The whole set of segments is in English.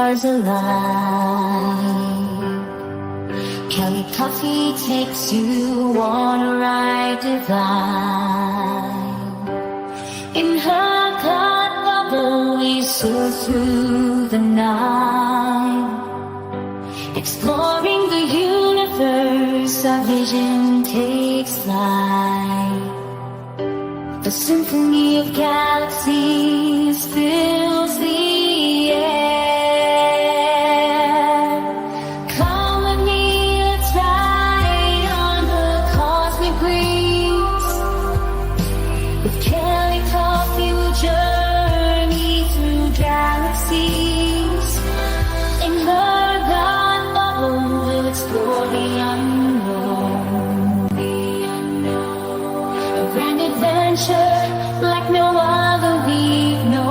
stars align. Kelly Coffee takes you on a ride divine. In her cloud bubble we soar through the night, exploring the universe, our vision takes flight. The symphony of galaxies fills the air. Come with me, let's ride on the cosmic breeze. With Kelly Coffee we'll journey through galaxies. In her God bubble we'll explore the unknown. A grand adventure like no other we've known.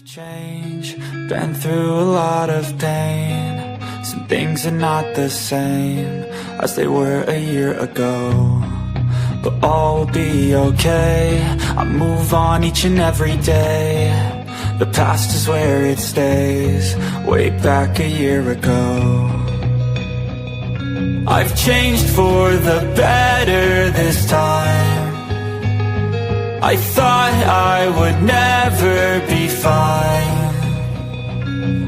Change, been through a lot of pain. Some things are not the same as they were a year ago, but all will be okay. I move on each and every day. The past is where it stays, way back a year ago. I've changed for the better this time. I thought I would never be fine.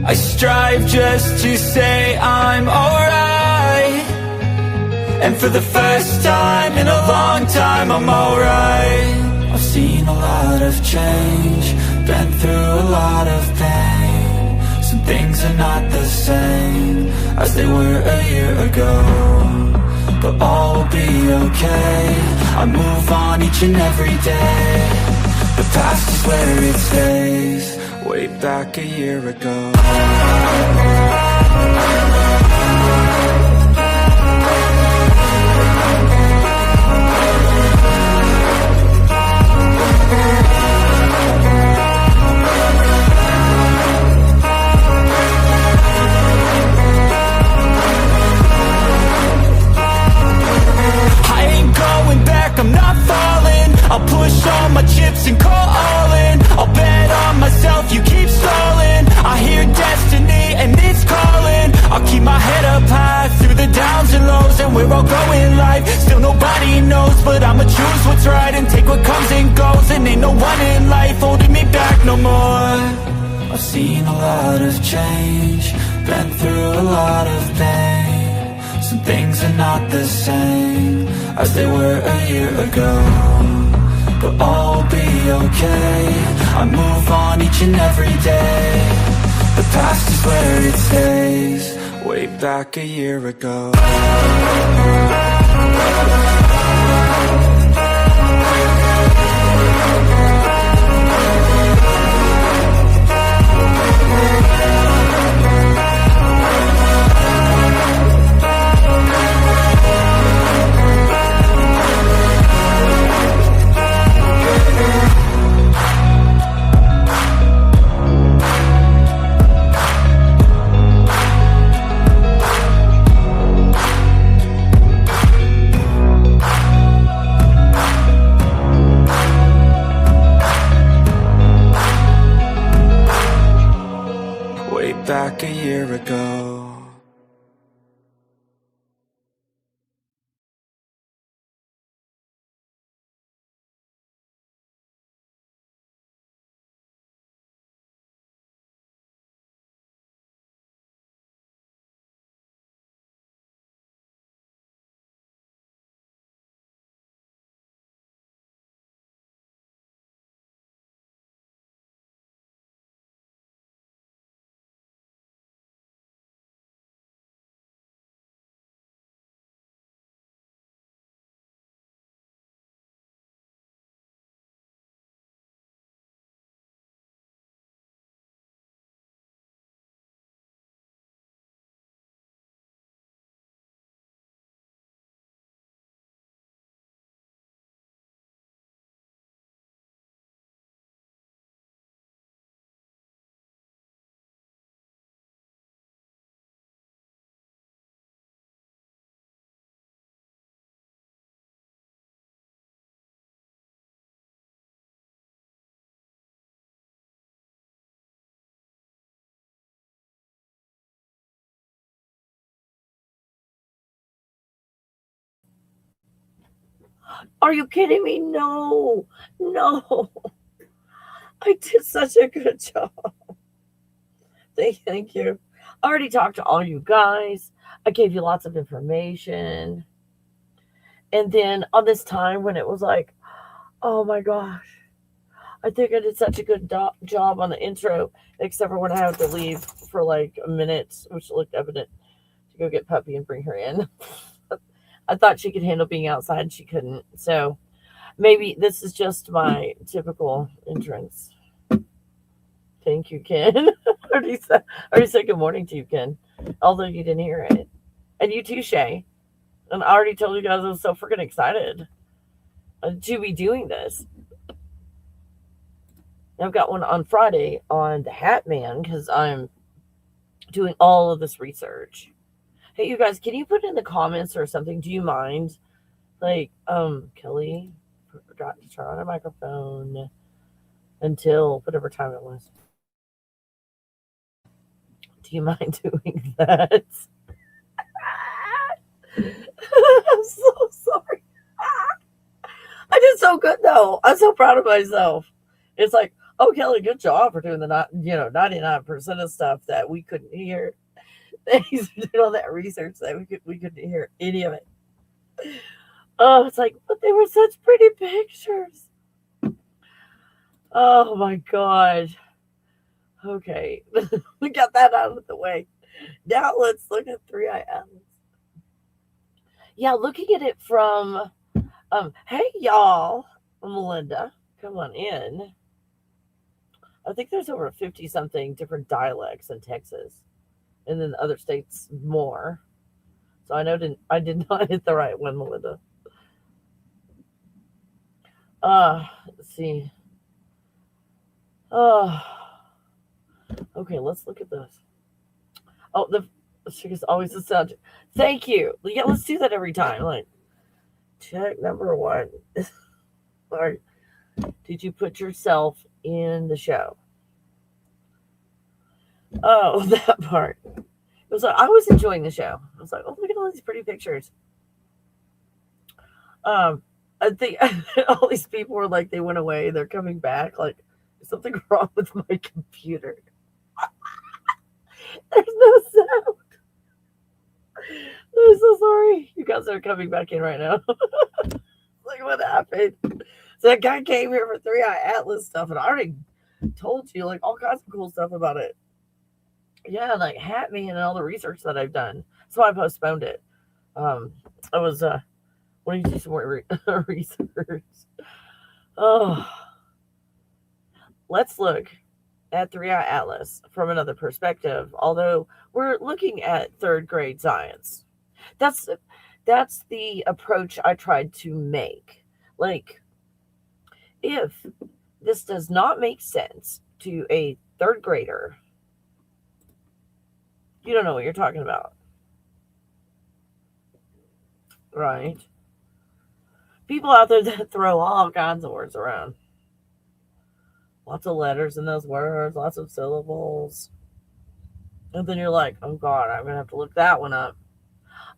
I strive just to say I'm alright, and for the first time in a long time I'm alright. I've seen a lot of change, been through a lot of pain. Some things are not the same as they were a year ago, but all will be okay. I move on each and every day. The past is where it stays, way back a year ago. I'm not falling. I'll push all my chips and call all in. I'll bet on myself, you keep stalling. I hear destiny and it's calling. I'll keep my head up high through the downs and lows, and we're all going live. Still nobody knows, but I'ma choose what's right and take what comes and goes. And ain't no one in life holding me back no more. I've seen a lot of change, been through a lot of pain. Some things are not the same as they were a year ago, but all will be okay. I move on each and every day. The past is where it stays, way back a year ago. Back a year ago. Are you kidding me? No, no. I did such a good job. Thank you. I already talked to all you guys. I gave you lots of information. And then on this time when it was like, oh my gosh, I think I did such a good job on the intro, except for when I had to leave for like a minute, which looked evident, to go get Puppy and bring her in. I thought she could handle being outside, and she couldn't. So maybe this is just my typical entrance. Thank you, Ken. I already said good morning to you, Ken, although you didn't hear it. And you too, Shay. And I already told you guys I was so freaking excited to be doing this. I've got one on Friday on the Hat Man because I'm doing all of this research. Hey, you guys, can you put in the comments or something? Do you mind? Like, Kelly forgot to turn on her microphone until whatever time it was. Do you mind doing that? I'm so sorry. I did so good though. I'm so proud of myself. It's like, oh Kelly, good job for doing the 99% of stuff that we couldn't hear. Thanks for doing all that research that we couldn't hear any of it. Oh, it's like, but they were such pretty pictures. Oh my god. Okay, we got that out of the way. Now let's look at 3i Atlas. Yeah, looking at it from hey y'all, Melinda, come on in. I think there's over 50 something different dialects in Texas, and then other states more. So I did not hit the right one, Melinda. Let's see. Okay, let's look at this. Oh, the chick is always the subject. Thank you. Yeah, let's do that every time. Like, check number 1. Or did you put yourself in the show? Oh, that part. It was like I was enjoying the show. I was like, oh, look at all these pretty pictures. I think all these people were like, they went away, they're coming back. Like, there's something wrong with my computer. There's no sound. I'm so sorry. You guys are coming back in right now. Like, what happened? So that guy came here for 3i Atlas stuff, and I already told you like all kinds of cool stuff about it. Yeah, like Hat Me and all the research that I've done. So I postponed it. I was wanting to do some more research. Oh, let's look at 3i Atlas from another perspective. Although we're looking at third grade science, that's the approach I tried to make. Like, if this does not make sense to a third grader, you don't know what you're talking about, right? People out there that throw all kinds of words around. Lots of letters in those words, lots of syllables. And then you're like, oh God, I'm going to have to look that one up.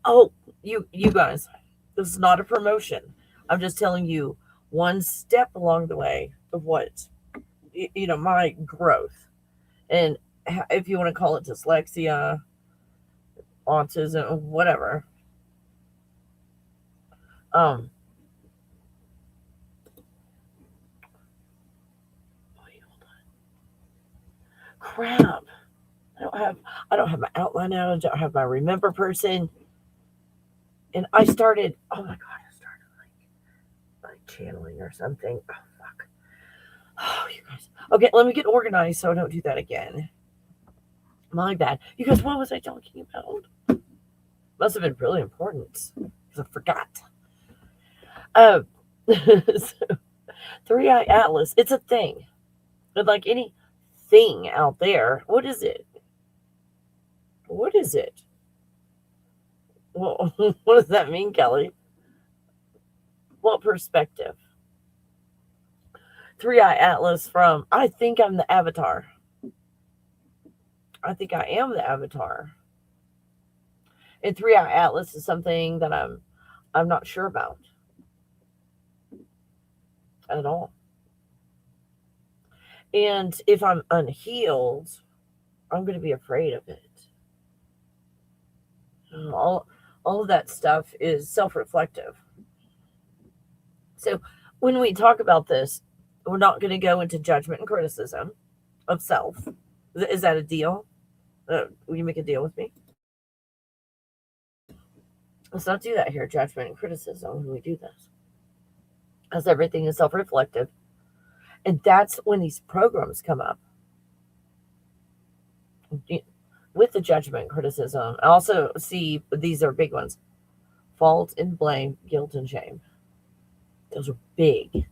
Oh, you guys, this is not a promotion. I'm just telling you one step along the way of what, my growth. And if you want to call it dyslexia, autism, whatever. Crap. I don't have my outline out. I don't have my remember person. And I started, oh my God, like channeling or something. Oh, fuck. Oh, you guys. Okay, let me get organized so I don't do that again. My bad. You guys, what was I talking about? Must have been really important because I forgot. So, 3i Atlas, it's a thing. But like any thing out there, what is it? What is it? Well, what does that mean, Kelly? What perspective? 3i Atlas from, I think I'm the avatar. I think I am the avatar. And 3i Atlas is something that I'm not sure about at all. And if I'm unhealed, I'm going to be afraid of it. All of that stuff is self-reflective. So when we talk about this, we're not going to go into judgment and criticism of self. Is that a deal? Will you make a deal with me? Let's not do that here, judgment and criticism, when we do this. As everything is self-reflective. And that's when these programs come up. With the judgment and criticism. I also see these are big ones. Fault and blame, guilt and shame. Those are big.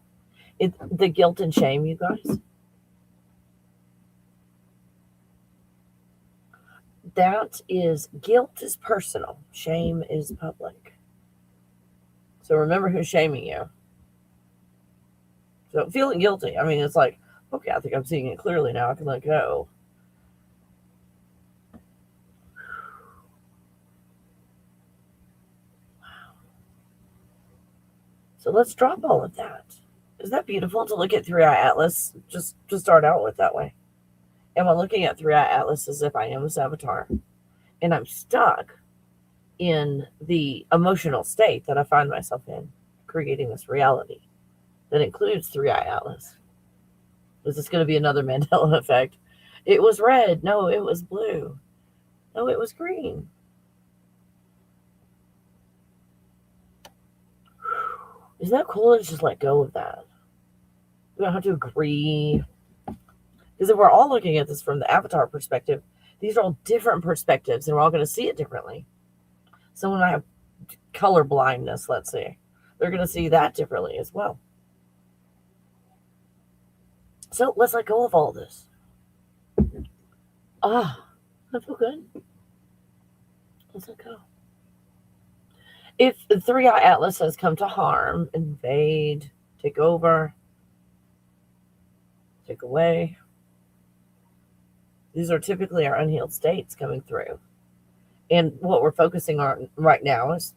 The guilt and shame, you guys, That is, guilt is personal, shame is public. So remember who's shaming you. So feeling guilty, I mean, it's like, okay, I think I'm seeing it clearly now. I can let go. So let's drop all of that. Isn't that beautiful to look at 3-Eye Atlas? Just to start out with that way. Am I looking at 3-Eye Atlas as if I am a avatar? And I'm stuck in the emotional state that I find myself in, creating this reality that includes 3-Eye Atlas. Is this going to be another Mandela effect? It was red. No, it was blue. No, it was green. Isn't that cool to just let go of that? We don't have to agree. Because if we're all looking at this from the avatar perspective, these are all different perspectives and we're all going to see it differently. So when I have color blindness, let's say, they're going to see that differently as well. So let's let go of all this. I feel good. Let's let go. If the 3-Eye Atlas has come to harm, invade, take over, take away, these are typically our unhealed states coming through. And what we're focusing on right now is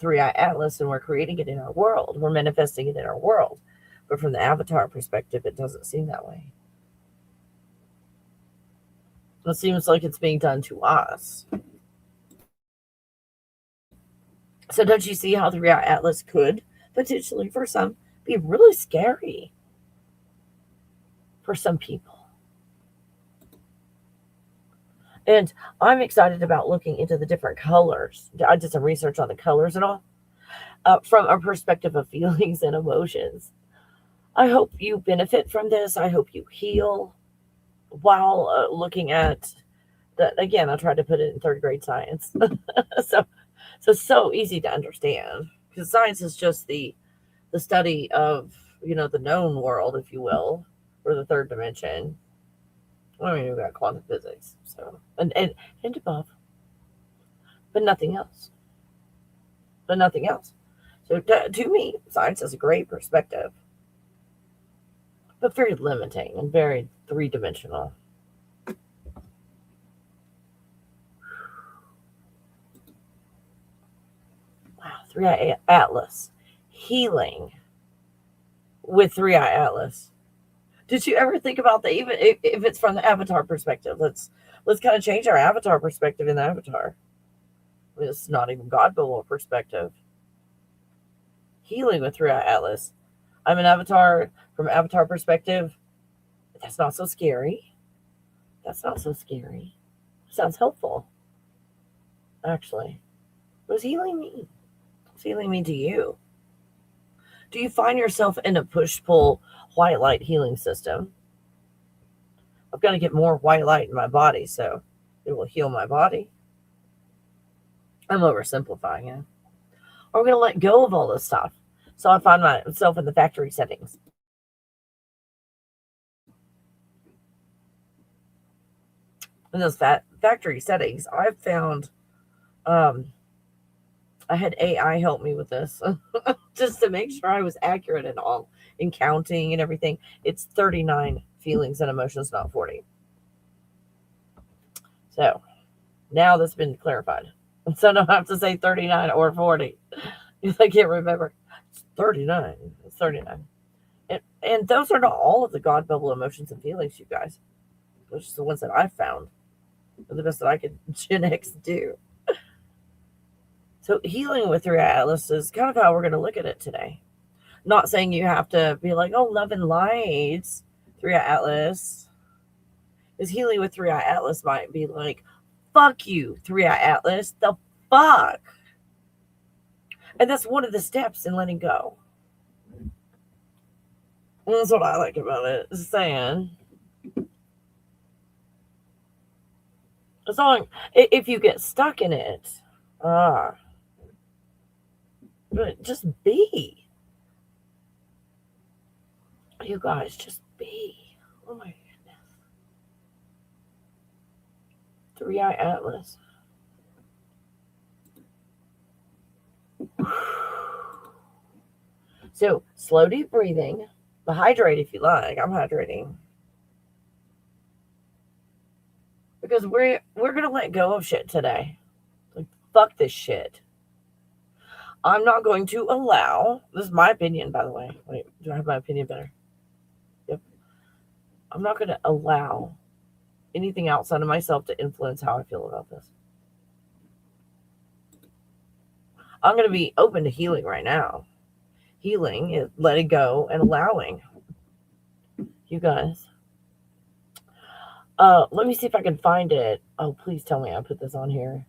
3-Eye Atlas, and we're creating it in our world. We're manifesting it in our world. But from the avatar perspective, it doesn't seem that way. It seems like it's being done to us. So don't you see how 3-Eye Atlas could potentially, for some, be really scary for some people? And I'm excited about looking into the different colors. I did some research on the colors and all, from a perspective of feelings and emotions. I hope you benefit from this. I hope you heal while looking at that. Again, I tried to put it in third grade science. so easy to understand, because science is just the study of, the known world, if you will, or the third dimension. I mean, we've got quantum physics, so and above, but nothing else. So to me, science is a great perspective, but very limiting and very three-dimensional. Wow, 3-Eye Atlas. Healing with 3-Eye Atlas. Did you ever think about that? Even if it's from the avatar perspective, let's kind of change our avatar perspective in the avatar. I mean, it's not even God below perspective. Healing with 3-Eye Atlas. I'm an avatar from avatar perspective. That's not so scary. Sounds helpful, actually. What does healing mean? What's healing mean to you? Do you find yourself in a push-pull white light healing system? I've got to get more white light in my body so it will heal my body. I'm oversimplifying it. Or we're going to let go of all this stuff. So I find myself in the factory settings. In those factory settings, I've found I had AI help me with this just to make sure I was accurate and all in counting and everything. It's 39 feelings and emotions, not 40. So now that's been clarified. So I don't have to say 39 or 40 if I can't remember. It's 39. It's 39. And those are not all of the God bubble emotions and feelings, you guys. Those are just the ones that I've found. They're the best that I could Gen X do. So healing with 3-Eye Atlas is kind of how we're going to look at it today. Not saying you have to be like, oh, love and lights, 3-Eye Atlas. Because healing with 3-Eye Atlas might be like, fuck you, 3-Eye Atlas, the fuck. And that's one of the steps in letting go. And that's what I like about it. Is saying, as long if you get stuck in it, but just be. You guys, just be. Oh my goodness. Three-eye atlas. So slow, deep breathing. But hydrate if you like. I'm hydrating. Because we're gonna let go of shit today. Like, fuck this shit. I'm not going to allow. This is my opinion, by the way. Wait, do I have my opinion better? Yep. I'm not going to allow anything outside of myself to influence how I feel about this. I'm going to be open to healing right now. Healing is letting go and allowing. You guys. Let me see if I can find it. Oh, please tell me I put this on here.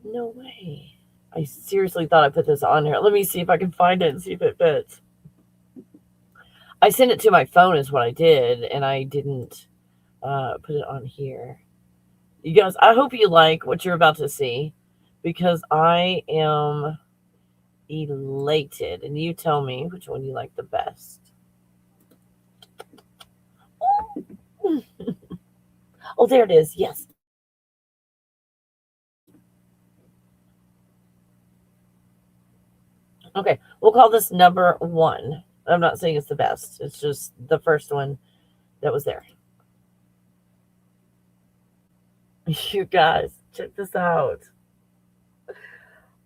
No way. I seriously thought I put this on here. Let me see if I can find it and see if it fits. I sent it to my phone is what I did, and I didn't put it on here. You guys, I hope you like what you're about to see, because I am elated, and you tell me which one you like the best. Oh, there it is. Yes. Okay, we'll call this number 1. I'm not saying it's the best. It's just the first one that was there. You guys, check this out.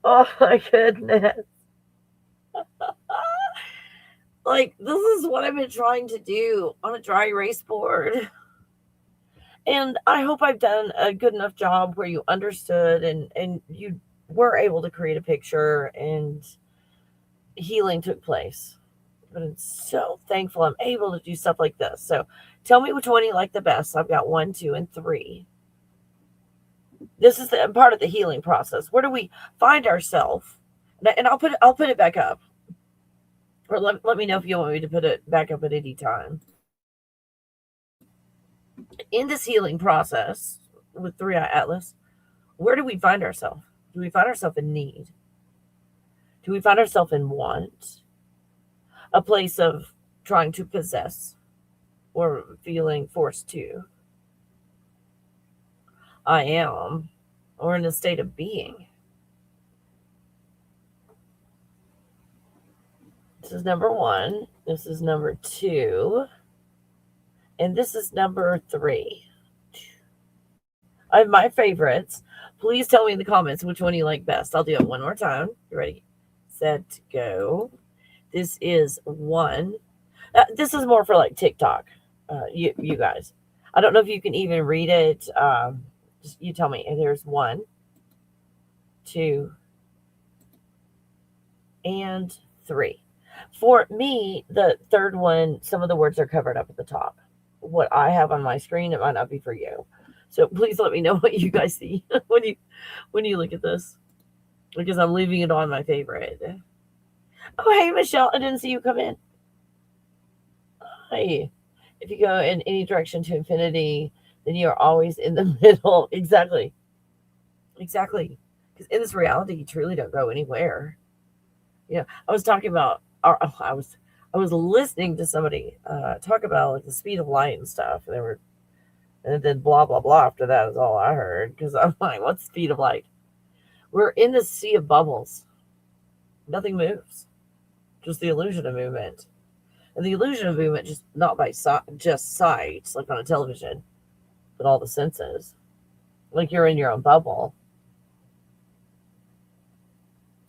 Oh my goodness. Like, this is what I've been trying to do on a dry erase board. And I hope I've done a good enough job where you understood and you were able to create a picture and healing took place. But I'm so thankful I'm able to do stuff like this. So tell me which one you like the best. I've got 1, 2, and 3. This is the part of the healing process. Where do we find ourselves? And I'll put it back up. Or let me know if you want me to put it back up at any time. In this healing process with Three-Eye Atlas, where do we find ourselves? Do we find ourselves in need? Do we find ourselves in want? A place of trying to possess or feeling forced to? I am, or in a state of being. This is number 1. This is number 2. And this is number 3. I have my favorites. Please tell me in the comments which one you like best. I'll do it one more time. You ready? Set, go. This is 1. This is more for like TikTok. You guys. I don't know if you can even read it. Just you tell me. And there's 1, 2, and 3. For me, the third one, some of the words are covered up at the top. What I have on my screen, it might not be for you. So please let me know what you guys see when you look at this, because I'm leaving it on my favorite. Oh, hey, Michelle, I didn't see you come in. Hi. If you go in any direction to infinity, then you are always in the middle. Exactly. Because in this reality, you truly don't go anywhere. You know, I was talking about, I was listening to somebody talk about like the speed of light and stuff. And then blah blah blah. After that is all I heard, because I'm like, what's the speed of light? We're in the sea of bubbles. Nothing moves, just the illusion of movement, and the illusion of movement just not by just sight, like on a television, but all the senses. Like you're in your own bubble,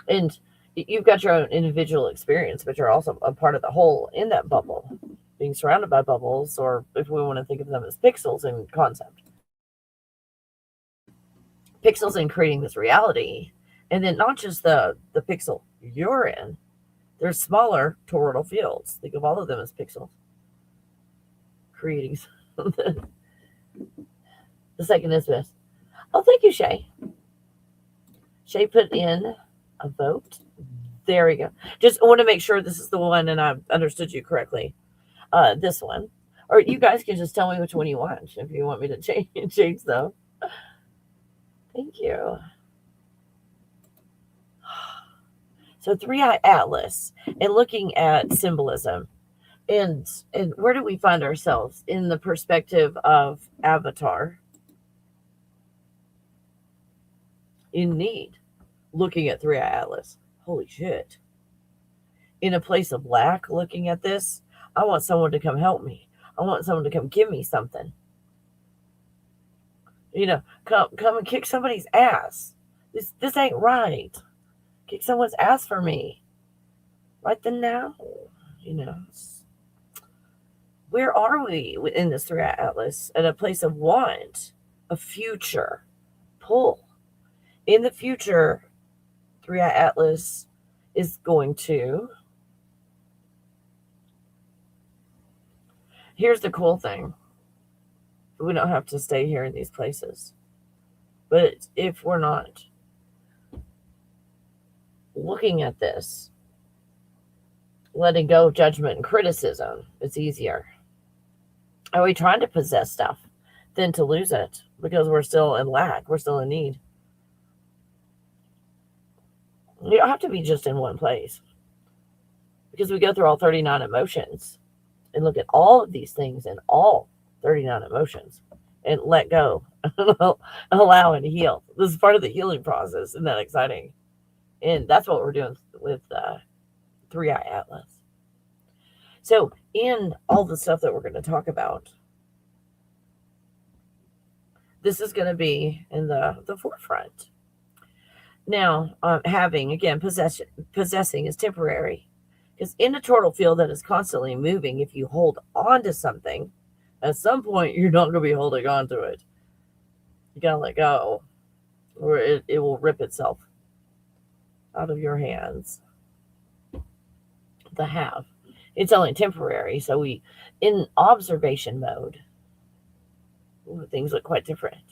and you've got your own individual experience, but you're also a part of the whole in that bubble, being surrounded by bubbles, or if we want to think of them as pixels in concept. Pixels in creating this reality. And then not just the pixel you're in, there's smaller toroidal fields. Think of all of them as pixels. Creating something. The second is this. Oh, thank you, Shay. Shay put in a vote. There we go. Just want to make sure this is the one and I understood you correctly. This one. Or you guys can just tell me which one you want if you want me to change them. Thank you. So Three-Eye Atlas and looking at symbolism. And where do we find ourselves in the perspective of Avatar? in need, looking at 3i Atlas. Holy shit. In a place of lack, looking at this, I want someone to come help me. I want someone to come give me something. Come and kick somebody's ass. This ain't right. Kick someone's ass for me. Right then now. Where are we in this 3i Atlas? At a place of want, a future pull. In the future, 3i Atlas is going to. Here's the cool thing. We don't have to stay here in these places. But if we're not looking at this, letting go of judgment and criticism, it's easier. Are we trying to possess stuff than to lose it because we're still in lack? We're still in need. You don't have to be just in one place, because we go through all 39 emotions and look at all of these things in all 39 emotions and let go, allow and heal. This is part of the healing process. Isn't that exciting? And that's what we're doing with 3i Atlas. So in all the stuff that we're going to talk about, this is going to be in the forefront. Now, having, again, possessing is temporary. Because in a total field that is constantly moving, if you hold on to something, at some point you're not going to be holding on to it. You got to let go, or it will rip itself out of your hands. The have. It's only temporary. So in observation mode, things look quite different.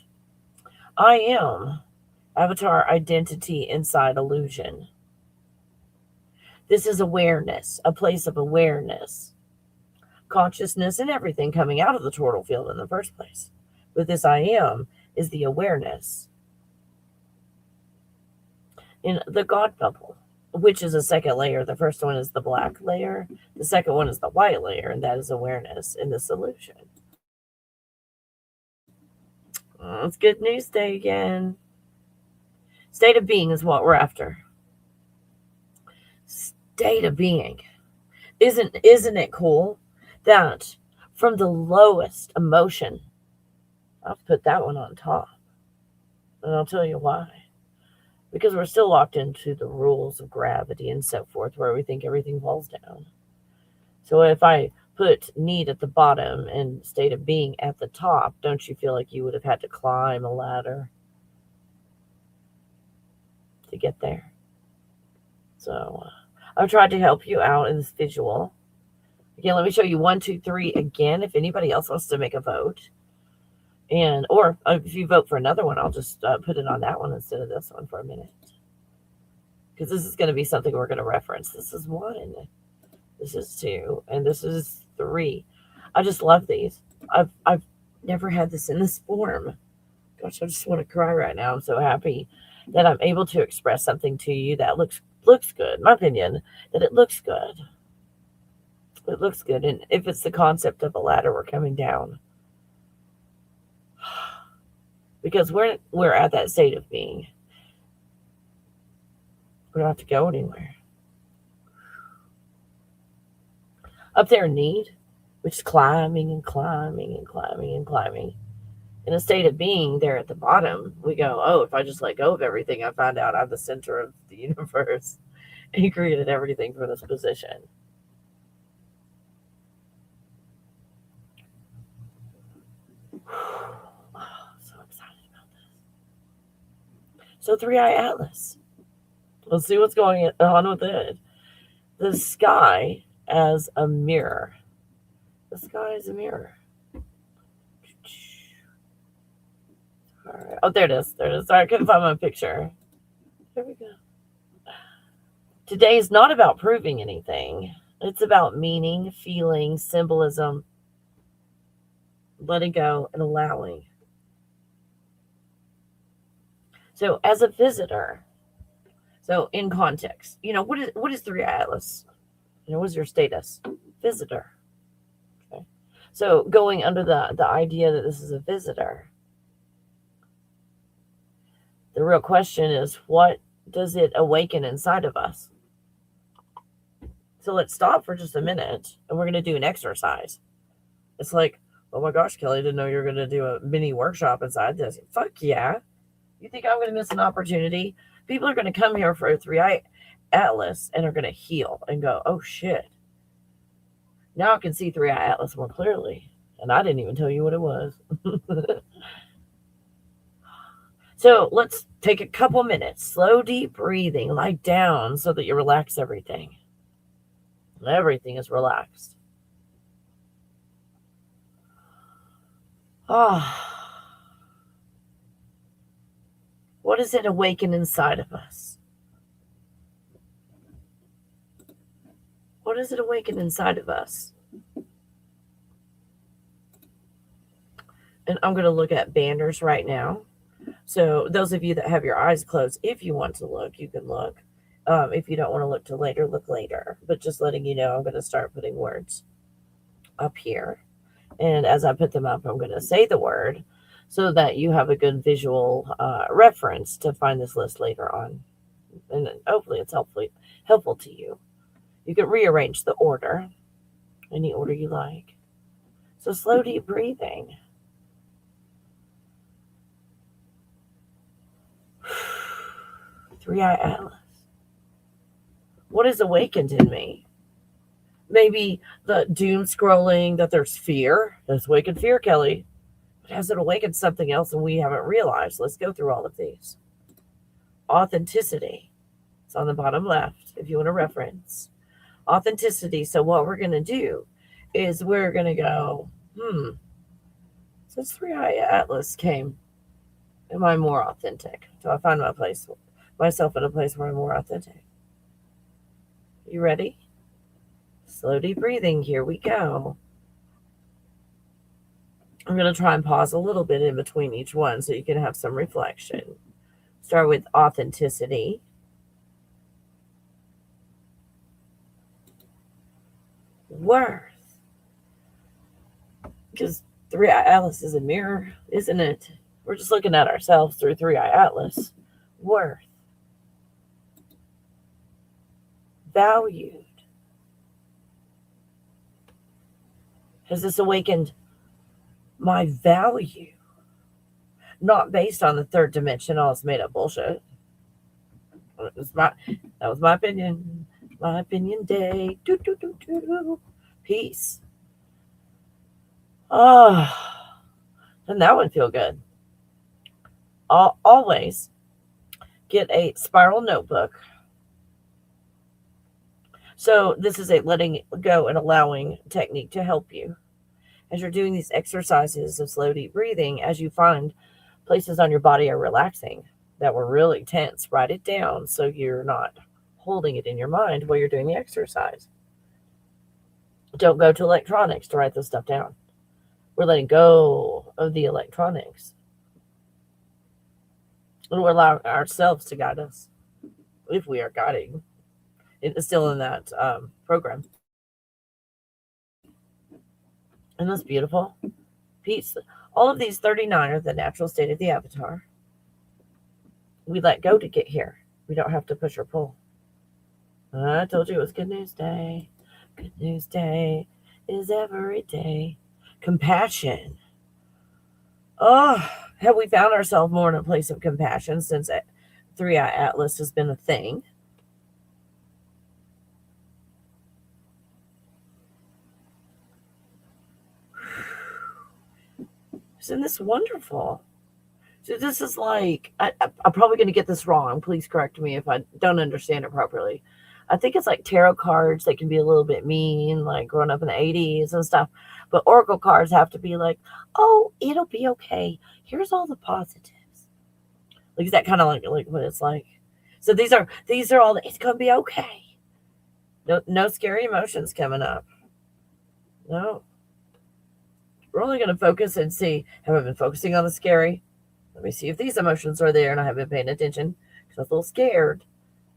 I am avatar identity inside illusion. This is awareness, a place of awareness, consciousness, and everything coming out of the total field in the first place. But this I am is the awareness in the God bubble, which is a second layer. The first one is the black layer. The second one is the white layer, and that is awareness in the solution. It's good news day again. State of being is what we're after. State of being. Isn't it cool that from the lowest emotion, I'll put that one on top. And I'll tell you why. Because we're still locked into the rules of gravity and so forth, where we think everything falls down. So if I put need at the bottom and state of being at the top, don't you feel like you would have had to climb a ladder to get there? So I've tried to help you out in this visual. Again, let me show you 1, 2, 3 again. If anybody else wants to make a vote, or if you vote for another one, I'll just put it on that one instead of this one for a minute, because this is going to be something we're going to reference. This is 1, this is 2, and this is 3. I just love these. I've never had this in this form. Gosh, I just want to cry right now. I'm so happy that I'm able to express something to you that looks good. In my opinion, that it looks good. It looks good. And if it's the concept of a ladder, we're coming down. Because we're at that state of being. We don't have to go anywhere. Up there in need, we're just climbing and climbing and climbing and climbing. In a state of being there at the bottom, we go, oh, if I just let go of everything, I find out I'm the center of the universe. And he created everything from this position. So excited about this. So 3i Atlas. Let's see what's going on with it. The sky as a mirror. The sky is a mirror. All right. Oh, there it is. There it is. Sorry, I couldn't find my picture. There we go. Today is not about proving anything. It's about meaning, feeling, symbolism, letting go, and allowing. So as a visitor, so in context, what is 3i Atlas? What is your status? Visitor. Okay. So going under the idea that this is a visitor, The real question is, what does it awaken inside of us? So let's stop for just a minute and we're going to do an exercise. It's like, oh my gosh, Kelly, I didn't know you were going to do a mini workshop inside this. Fuck yeah. You think I'm going to miss an opportunity? People are going to come here for a 3-eye atlas and are going to heal and go, oh shit. Now I can see 3-eye atlas more clearly. And I didn't even tell you what it was. So let's take a couple minutes. Slow, deep breathing. Lie down so that you relax everything. Everything is relaxed. What does it awaken inside of us? What does it awaken inside of us? And I'm going to look at banners right now. So those of you that have your eyes closed, if you want to look, you can look. If you don't want to look till later, look later. But just letting you know, I'm going to start putting words up here. And as I put them up, I'm going to say the word so that you have a good visual reference to find this list later on. And hopefully it's helpful to you. You can rearrange the order, any order you like. So slow, deep breathing. Three-eye atlas. What is awakened in me? Maybe the doom scrolling, that there's fear. There's awakened fear, Kelly. But has it awakened something else and we haven't realized? Let's go through all of these. Authenticity. It's on the bottom left if you want to reference. Authenticity. So what we're going to do is we're going to go, since 3-eye atlas came, am I more authentic? Do I find myself in a place where I'm more authentic? You ready? Slow, deep breathing. Here we go. I'm going to try and pause a little bit in between each one so you can have some reflection. Start with authenticity. Worth. Because 3-eye atlas is a mirror, isn't it? We're just looking at ourselves through 3-eye atlas. Worth. Valued. Has this awakened my value? Not based on the third dimension, all this made up bullshit. That was my opinion. My opinion day. Peace. Doesn't that one feel good? Always get a spiral notebook. So this is a letting go and allowing technique to help you as you're doing these exercises of slow, deep breathing. As you find places on your body are relaxing that were really tense, write it down so you're not holding it in your mind while you're doing the exercise. Don't go to electronics to write this stuff down. We're letting go of the electronics. And we'll allow ourselves to guide us if we are guiding. It's still in that program. And that's beautiful. Peace. All of these 39 are the natural state of the avatar. We let go to get here. We don't have to push or pull. I told you it was Good News Day. Good News Day is every day. Compassion. Oh, have we found ourselves more in a place of compassion since 3-eye atlas has been a thing? Isn't this wonderful? So this is like, I'm probably going to get this wrong. Please correct me if I don't understand it properly. I think it's like tarot cards. They can be a little bit mean, like growing up in the 80s and stuff. But oracle cards have to be like, oh, it'll be okay. Here's all the positives. Like, is that kind of like what it's like? So these are all, it's going to be okay. No scary emotions coming up. No. We're only going to focus and see, have I been focusing on the scary? Let me see if these emotions are there and I haven't been paying attention because I was a little scared.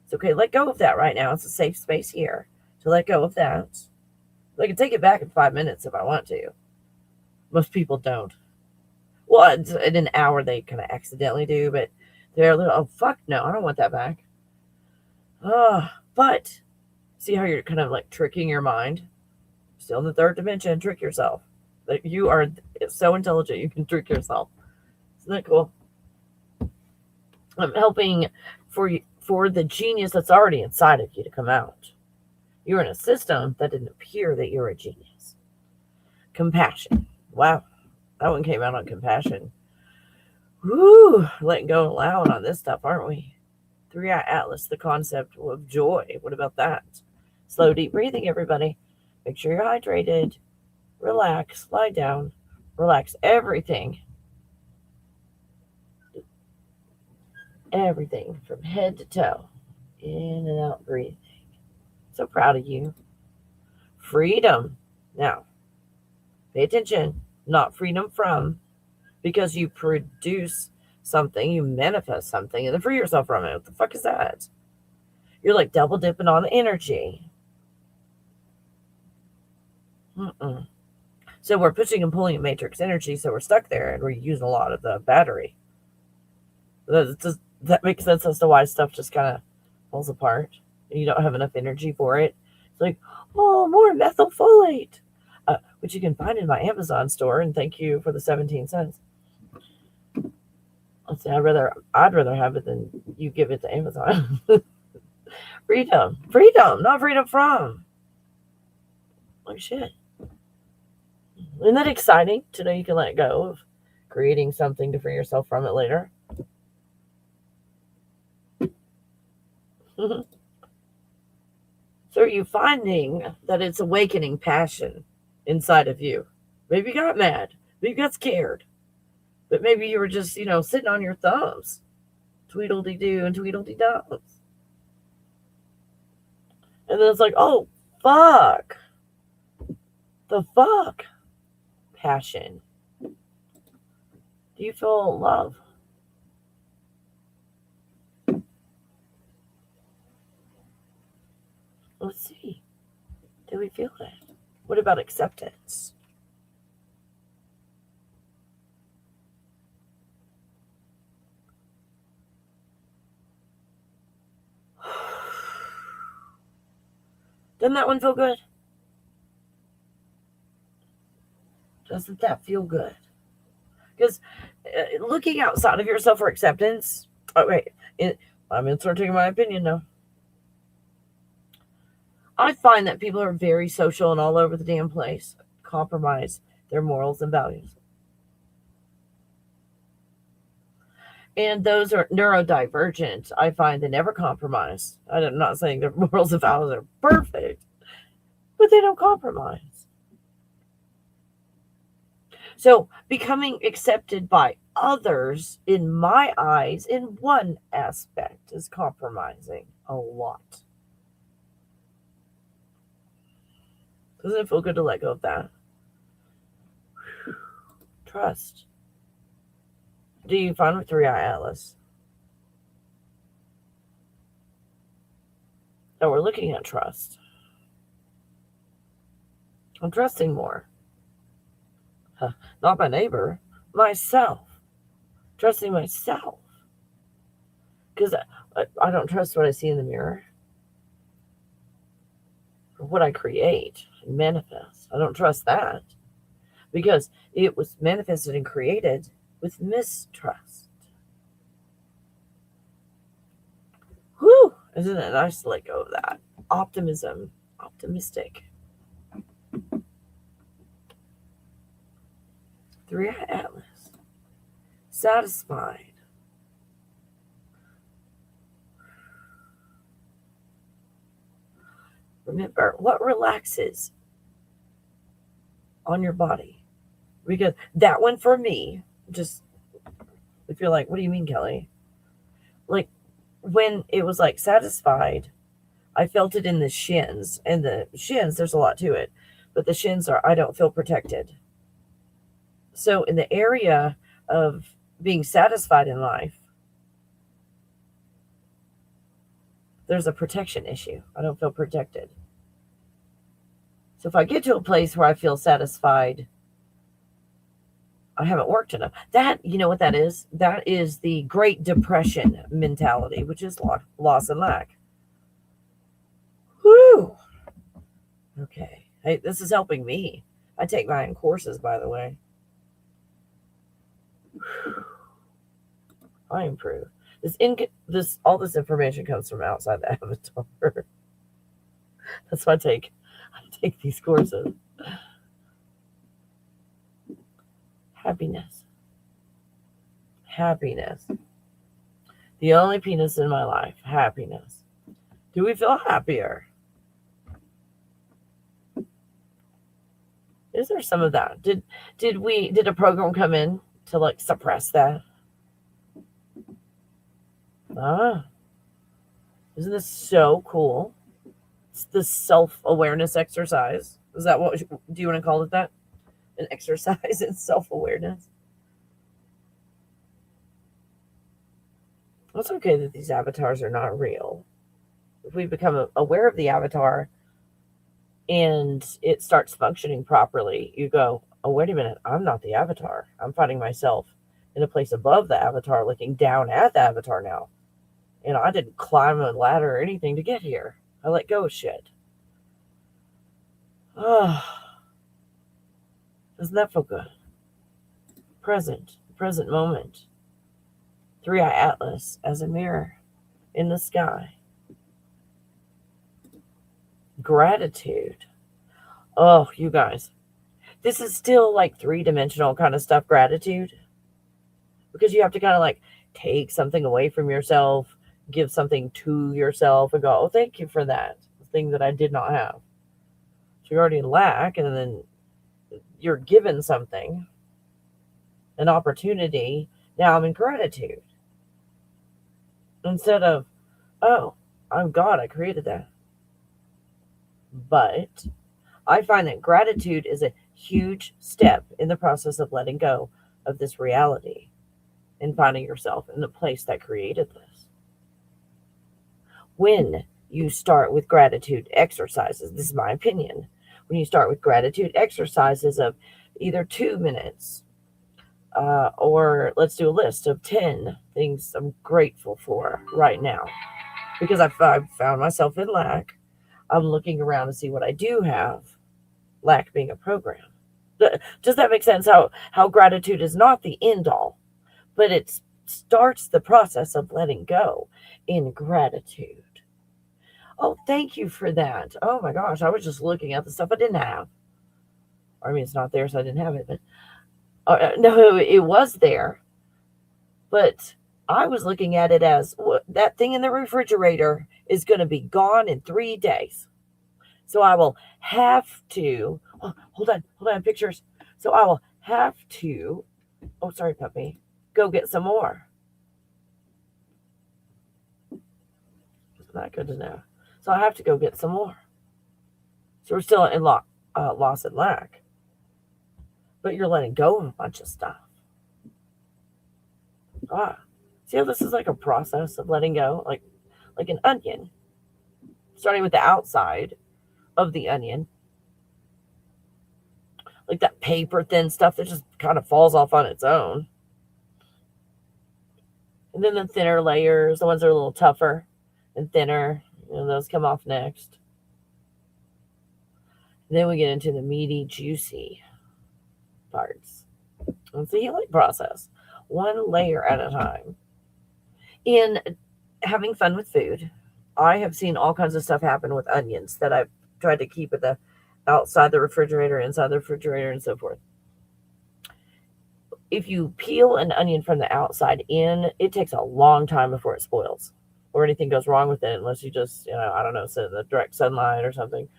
It's okay. Let go of that right now. It's a safe space here to let go of that. I can take it back in 5 minutes if I want to. Most people don't. Well, in an hour they kind of accidentally do, but Oh, fuck no, I don't want that back. But see how you're kind of like tricking your mind? Still in the third dimension, trick yourself. Like you are so intelligent, you can trick yourself. Isn't that cool? I'm helping for the genius that's already inside of you to come out. You're in a system that didn't appear that you're a genius. Compassion. Wow, that one came out on compassion. Woo, letting go loud on this stuff, aren't we? 3-Eye Atlas, the concept of joy. What about that? Slow, deep breathing, everybody. Make sure you're hydrated. Relax, lie down, relax everything. Everything from head to toe. In and out breathing. So proud of you. Freedom. Now, pay attention. Not freedom from, because you produce something, you manifest something, and then free yourself from it. What the fuck is that? You're like double dipping on the energy. So we're pushing and pulling matrix energy, so we're stuck there, and we're using a lot of the battery. That makes sense as to why stuff just kind of falls apart, and you don't have enough energy for it. It's like, oh, more methylfolate, which you can find in my Amazon store, and thank you for the 17 cents. Let's say I'd rather have it than you give it to Amazon. Freedom, not freedom from. Like shit. Isn't that exciting to know you can let go of creating something to free yourself from it later? So are you finding that it's awakening passion inside of you? Maybe you got mad, maybe you got scared, but maybe you were just, sitting on your thumbs. Tweedledee-doo and tweedledee-dums. And then it's like, oh, fuck. The fuck? Passion. Do you feel love? Let's see. Do we feel it? What about acceptance? Doesn't that one feel good? Doesn't that feel good? Because looking outside of yourself for acceptance. Oh, wait. I'm inserting my opinion now. I find that people are very social and all over the damn place compromise their morals and values. And those are neurodivergent. I find they never compromise. I'm not saying their morals and values are perfect, but they don't compromise. So becoming accepted by others, in my eyes, in one aspect, is compromising a lot. Doesn't it feel good to let go of that? Trust. Do you find with 3-Eye Atlas? Oh, we're looking at trust. I'm trusting more. Not my neighbor, myself. Trusting myself. Because I don't trust what I see in the mirror. Or what I create and manifest. I don't trust that. Because it was manifested and created with mistrust. Whew! Isn't it nice to let go of that? Optimism. Optimistic. 3-Eye Atlas. Satisfied. Remember, what relaxes on your body? Because that one for me, just, if you're like, what do you mean, Kelly? Like, when it was like satisfied, I felt it in the shins. And the shins, there's a lot to it. But the shins I don't feel protected. So in the area of being satisfied in life, there's a protection issue. I don't feel protected. So if I get to a place where I feel satisfied, I haven't worked enough. That, you know what that is? That is the Great Depression mentality, which is loss and lack. Whew. Okay. Hey, this is helping me. I take my own courses, by the way. I improve. All this information comes from outside the avatar. That's why I take these courses. Happiness. Happiness. The only penis in my life. Happiness. Do we feel happier? Is there some of that? Did a program come in to like suppress that? Isn't this so cool? It's the self-awareness exercise. Is that what do you want to call it that? An exercise in self-awareness? It's okay that these avatars are not real. If we become aware of the avatar and it starts functioning properly, you go, oh, wait a minute, I'm not the avatar. I'm finding myself in a place above the avatar, looking down at the avatar now. And I didn't climb a ladder or anything to get here. I let go of shit. Oh, doesn't that feel good? Present moment. 3-eye atlas as a mirror in the sky. Gratitude. Oh, you guys. This is still like 3-dimensional kind of stuff, gratitude. Because you have to kind of like take something away from yourself, give something to yourself, and go, oh, thank you for that. The thing that I did not have. So you're already in lack, and then you're given something, an opportunity. Now I'm in gratitude. Instead of, oh, I'm God, I created that. But I find that gratitude is a huge step in the process of letting go of this reality and finding yourself in the place that created this. When you start with gratitude exercises, this is my opinion, when you start with gratitude exercises of either 2 minutes, or let's do a list of 10 things I'm grateful for right now. Because I've found myself in lack. I'm looking around to see what I do have, lack being a program. Does that make sense? How gratitude is not the end all, but it starts the process of letting go in gratitude. Oh, thank you for that. Oh my gosh, I was just looking at the stuff I didn't have. I mean, it's not there, so I didn't have it. But no, it was there. But I was looking at it as that thing in the refrigerator is going to be gone in 3 days. So I will have to, hold on, pictures. So I will have to, oh, sorry, puppy, go get some more. Isn't that good to know? So I have to go get some more. So we're still in loss and lack. But you're letting go of a bunch of stuff. See how this is like a process of letting go? Like an onion. Starting with the outside of the onion. Like that paper thin stuff that just kind of falls off on its own. And then the thinner layers, the ones that are a little tougher and thinner, those come off next. And then we get into the meaty, juicy parts. It's a healing process, one layer at a time. In having fun with food, I have seen all kinds of stuff happen with onions that I've tried to keep at the outside the refrigerator, inside the refrigerator, and so forth. If you peel an onion from the outside in, it takes a long time before it spoils or anything goes wrong with it, unless you just, I don't know, sit in the direct sunlight or something.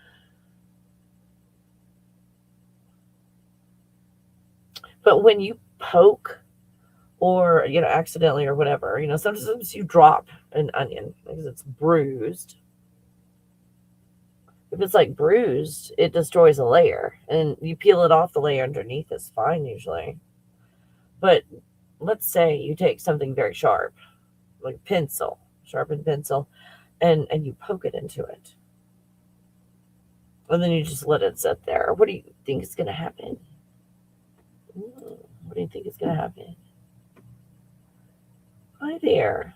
But when you poke or, accidentally or whatever, sometimes you drop an onion because it's bruised. If it's like bruised, it destroys a layer, and you peel it off, the layer underneath is fine usually. But let's say you take something very sharp, like pencil, sharpened pencil, and you poke it into it. And then you just let it sit there. What do you think is going to happen? What do you think is going to happen? Hi there.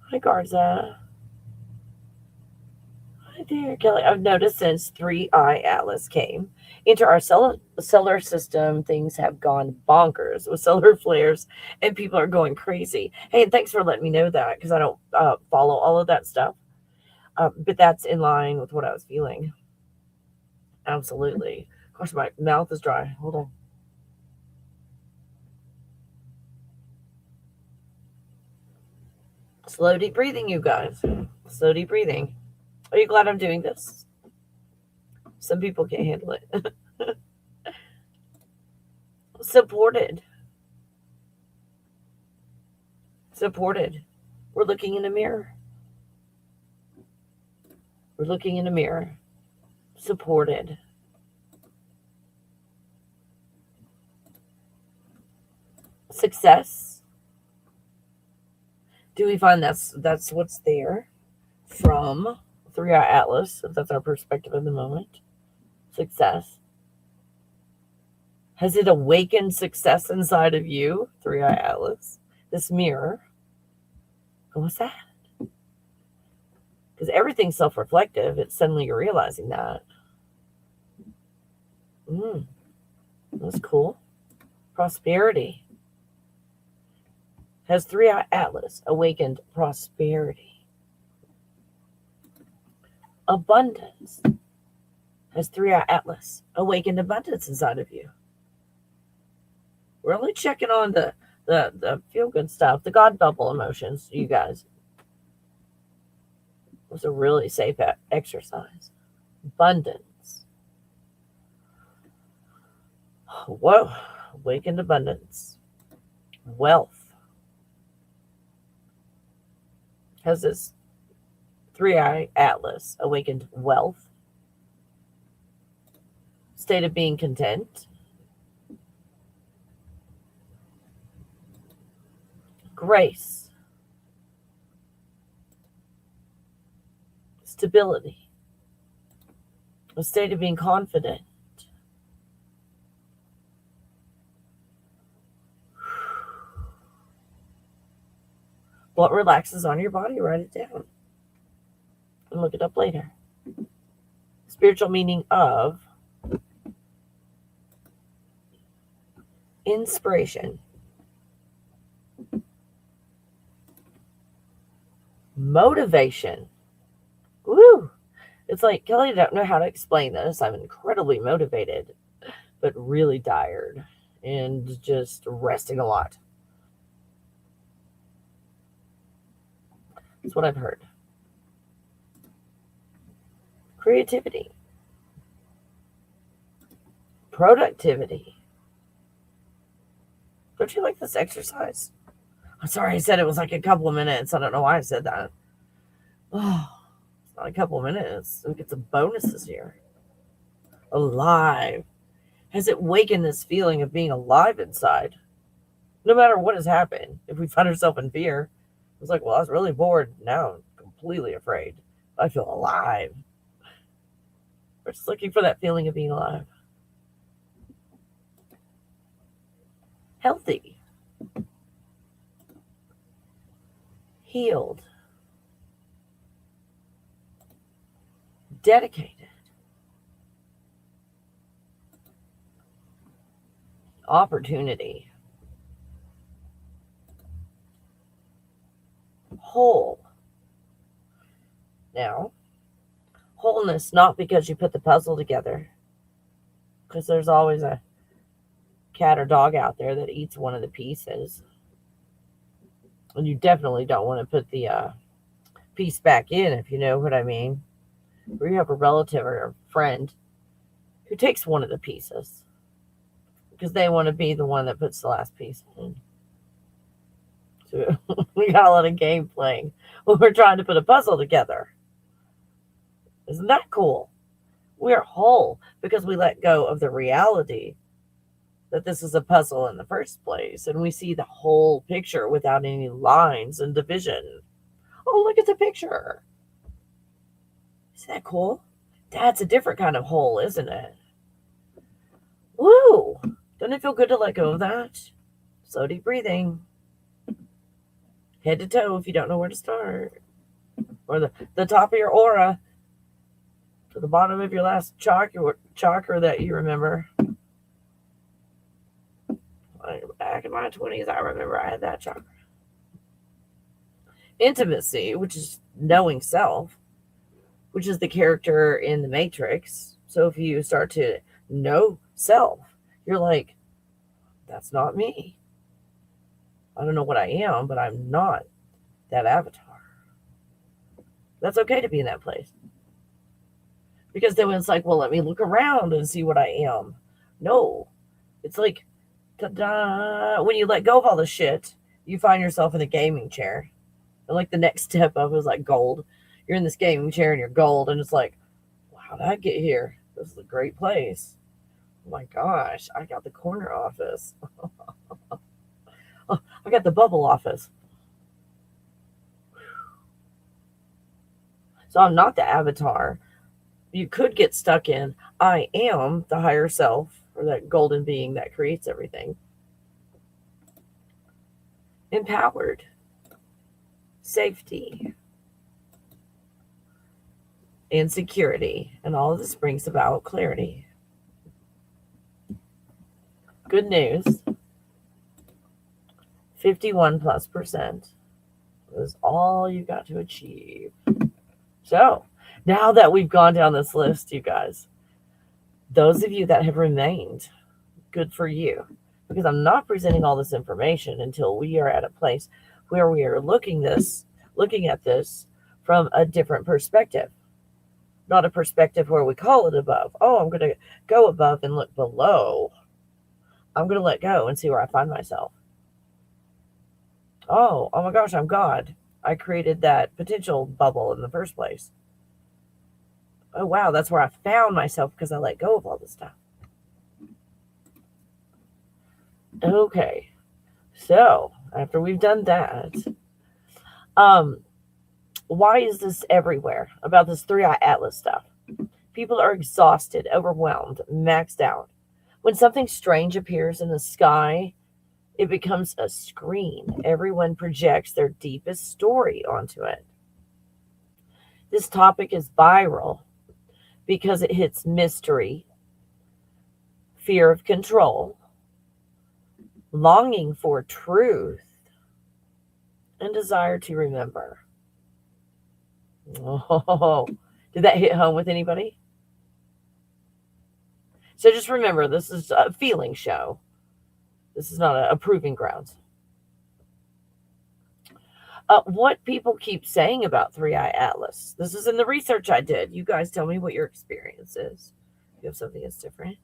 Hi, Garza. Hi there, Kelly. I've noticed since 3i Atlas came into our solar system, things have gone bonkers with solar flares, and people are going crazy. Hey, and thanks for letting me know that because I don't follow all of that stuff. But that's in line with what I was feeling. Absolutely. Of course, my mouth is dry. Hold on. Slow, deep breathing, you guys. Slow, deep breathing. Are you glad I'm doing this? Some people can't handle it. Supported. Supported. We're looking in a mirror. We're looking in a mirror. Supported. Success. Do we find that's what's there from 3i Atlas, if that's our perspective in the moment? Success. Has it awakened success inside of you, 3i Atlas? This mirror. What's that? Because everything's self-reflective. It's suddenly you're realizing that. That's cool. Prosperity. Has 3i Atlas awakened prosperity? Abundance. Has 3i Atlas awakened abundance inside of you? We're only checking on the feel-good stuff, the God bubble emotions, you guys. It was a really safe exercise. Abundance. Whoa. Awakened abundance. Wealth. Has this 3i Atlas awakened wealth? State of being content. Grace. Stability. A state of being confident. What relaxes on your body, write it down. And look it up later. Spiritual meaning of inspiration. Motivation. Woo! It's like, Kelly, I don't know how to explain this. I'm incredibly motivated, but really tired and just resting a lot. That's what I've heard. Creativity. Productivity. Don't you like this exercise? I'm sorry I said it was like a couple of minutes. I don't know why I said that. Oh, it's not a couple of minutes. We get some bonuses here. Alive. Has it wakened this feeling of being alive inside? No matter what has happened, if we find ourselves in fear, it's like, well, I was really bored. Now I'm completely afraid. I feel alive. We're just looking for that feeling of being alive. Healthy. Healed. Dedicated. Opportunity. Whole. Now, wholeness, not because you put the puzzle together, because there's always a cat or dog out there that eats one of the pieces. And you definitely don't want to put the piece back in, if you know what I mean. Or you have a relative or a friend who takes one of the pieces because they want to be the one that puts the last piece in. So we got a lot of game playing when we're trying to put a puzzle together. Isn't that cool? We're whole because we let go of the reality that this is a puzzle in the first place, and we see the whole picture without any lines and division. Oh, look at the picture. Isn't that cool? That's a different kind of whole, isn't it? Woo! Doesn't it feel good to let go of that? Slow, deep breathing. Head to toe if you don't know where to start. Or the top of your aura to the bottom of your last chakra that you remember. Back in my 20s, I remember I had that chakra. Intimacy, which is knowing self, which is the character in the Matrix. So if you start to know self, you're like, that's not me. I don't know what I am, but I'm not that avatar. That's okay to be in that place. Because then it's like, well, let me look around and see what I am. No. It's like, ta-da. When you let go of all the shit, you find yourself in a gaming chair. And like the next step up is like gold. You're in this gaming chair and you're gold. And it's like, wow, how did I get here? This is a great place. Oh my gosh, I got the corner office. I got the bubble office. So I'm not the avatar. You could get stuck in, I am the higher self, or that golden being that creates everything. Empowered. Safety. And security. And all of this brings about clarity. Good news. 51+% is all you got to achieve. So, now that we've gone down this list, you guys, those of you that have remained, good for you. Because I'm not presenting all this information until we are at a place where we are looking at this from a different perspective. Not a perspective where we call it above. Oh, I'm going to go above and look below. I'm going to let go and see where I find myself. Oh my gosh, I'm God. I created that potential bubble in the first place. Oh, wow, that's where I found myself because I let go of all this stuff. Okay, so after we've done that, why is this everywhere about this 3-eye atlas stuff? People are exhausted, overwhelmed, maxed out. When something strange appears in the sky, it becomes a screen. Everyone projects their deepest story onto it. This topic is viral because it hits mystery, fear of control, longing for truth, and desire to remember. Oh, did that hit home with anybody? So just remember, this is a feeling show. This is not a proving ground. What people keep saying about 3-eye atlas. This is in the research I did. You guys tell me what your experience is. You have something that's different.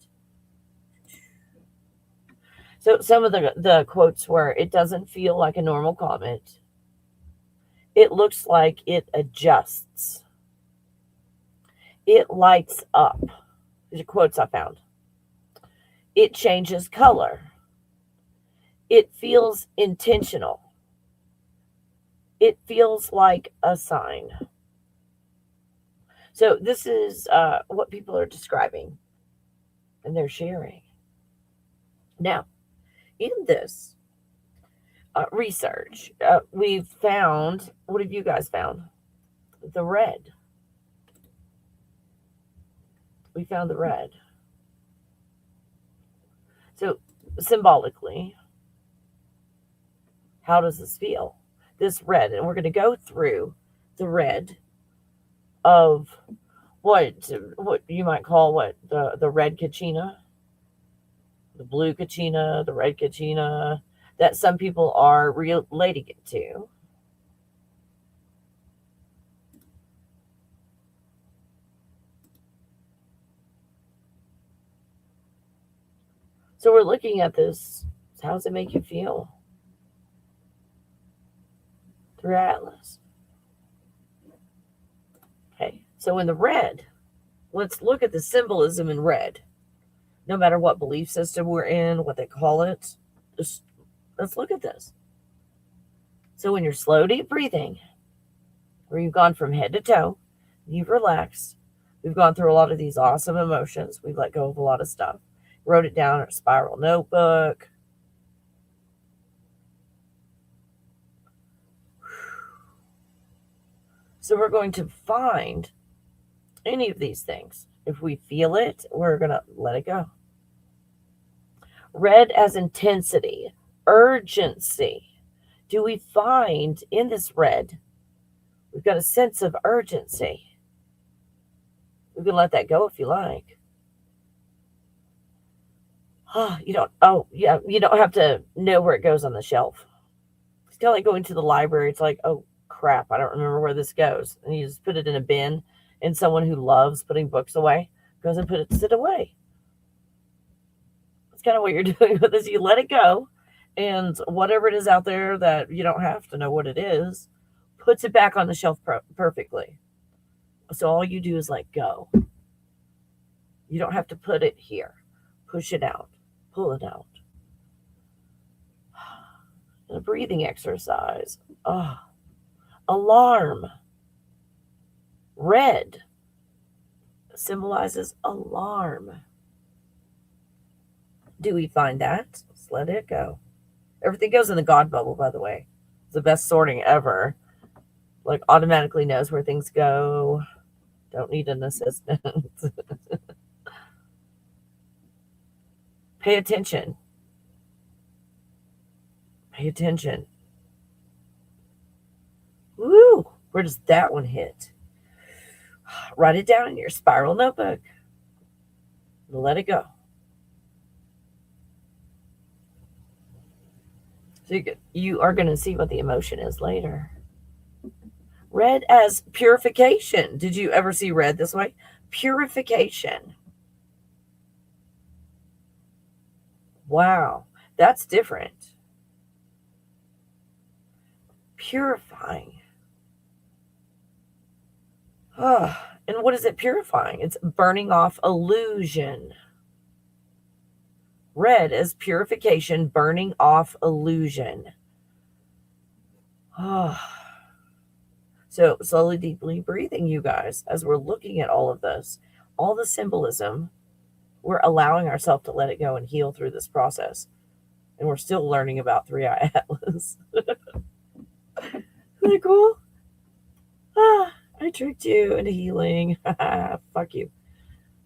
So some of the quotes were, it doesn't feel like a normal comet. It looks like it adjusts. It lights up. These are quotes I found. It changes color. It feels intentional. It feels like a sign. So this is what people are describing and they're sharing. Now, in this research, we've found, what have you guys found? The red. We found the red. So symbolically, how does this feel? This red, and we're going to go through the red of what you might call the red kachina, the blue kachina, the red kachina, that some people are relating it to. So we're looking at this. How does it make you feel? Through Atlas. Okay, so in the red, let's look at the symbolism in red. No matter what belief system we're in, what they call it, just let's look at this. So when you're slow, deep breathing, where you've gone from head to toe, you've relaxed, we've gone through a lot of these awesome emotions, we've let go of a lot of stuff. wrote it down in a spiral notebook. So we're going to find any of these things. If we feel it, we're going to let it go. Red as intensity, urgency. Do we find in this red, we've got a sense of urgency? We can let that go if you like. You don't have to know where it goes on the shelf. It's kind of like going to the library. It's like, oh crap, I don't remember where this goes. And you just put it in a bin, and someone who loves putting books away goes and puts it away. That's kind of what you're doing with this. You let it go, and whatever it is out there that you don't have to know what it is, puts it back on the shelf perfectly. So all you do is let go. You don't have to put it here. Push it out. Pull it out. And a breathing exercise. Alarm. Red symbolizes alarm. Do we find that? Let's let it go. Everything goes in the God bubble, by the way. It's the best sorting ever. Like, automatically knows where things go. Don't need an assistant. Pay attention. Pay attention. Woo! Where does that one hit? Write it down in your spiral notebook. Let it go. So you are going to see what the emotion is later. Red as purification. Did you ever see red this way? Purification. Wow, that's different. Purifying. And what is it purifying? It's burning off illusion. Red as purification, burning off illusion. So slowly, deeply breathing, you guys, as we're looking at all of this, all the symbolism, we're allowing ourselves to let it go and heal through this process. And we're still learning about 3-Eye Atlas. Isn't that cool? I tricked you into healing. Fuck you.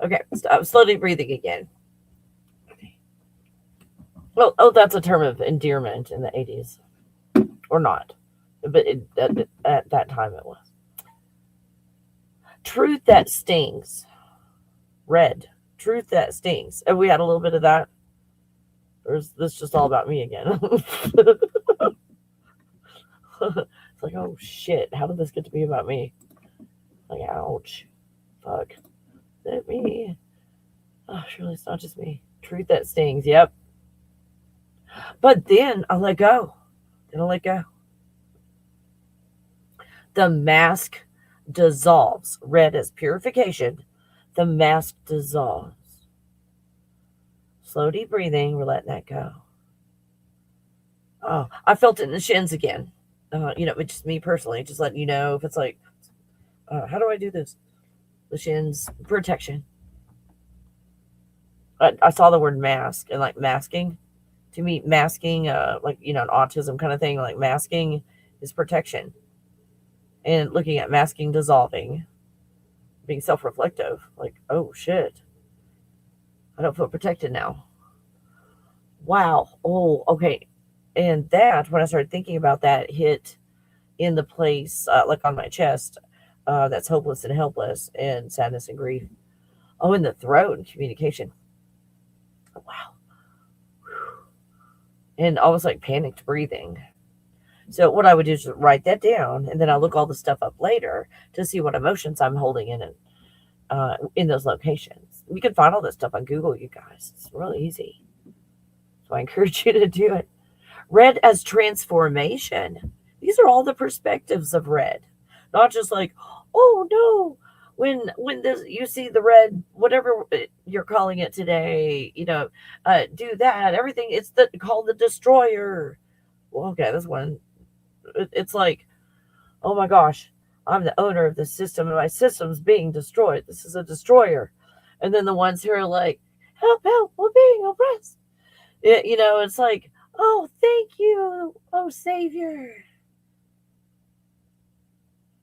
Okay, stop. Slowly breathing again. Okay. Well, that's a term of endearment in the 80s. Or not. But at that time it was. Truth that stings. Red. Truth that stings. And we had a little bit of that. Or is this just all about me again? It's like, oh shit, how did this get to be about me? Like, ouch. Fuck. Is that me? Oh, surely it's not just me. Truth that stings, yep. But then I let go. Then I let go. The mask dissolves. Red as purification. The mask dissolves. Slow, deep breathing. We're letting that go. Oh, I felt it in the shins again. It's just me personally. Just letting you know if it's like, how do I do this? The shins, protection. I saw the word mask and like masking. To me, masking, like, an autism kind of thing, like masking is protection. And looking at masking dissolving, being self-reflective, like, oh shit, I don't feel protected now. Wow. Oh, okay. And that, when I started thinking about that, hit in the place, like on my chest, that's hopeless and helpless and sadness and grief. Oh, in the throat and communication. Oh, wow. And almost like panicked breathing. So what I would do is write that down, and then I'll look all the stuff up later to see what emotions I'm holding in those locations. You can find all this stuff on Google, you guys. It's really easy. So I encourage you to do it. Red as transformation. These are all the perspectives of red. Not just like, oh no, when this, you see the red, whatever you're calling it today, do that. Everything, it's called the destroyer. Well, okay, this one. It's like, oh my gosh, I'm the owner of this system and my system's being destroyed. This is a destroyer. And then the ones who are like, help, help, we're being oppressed. It's like, oh, thank you, oh, Savior.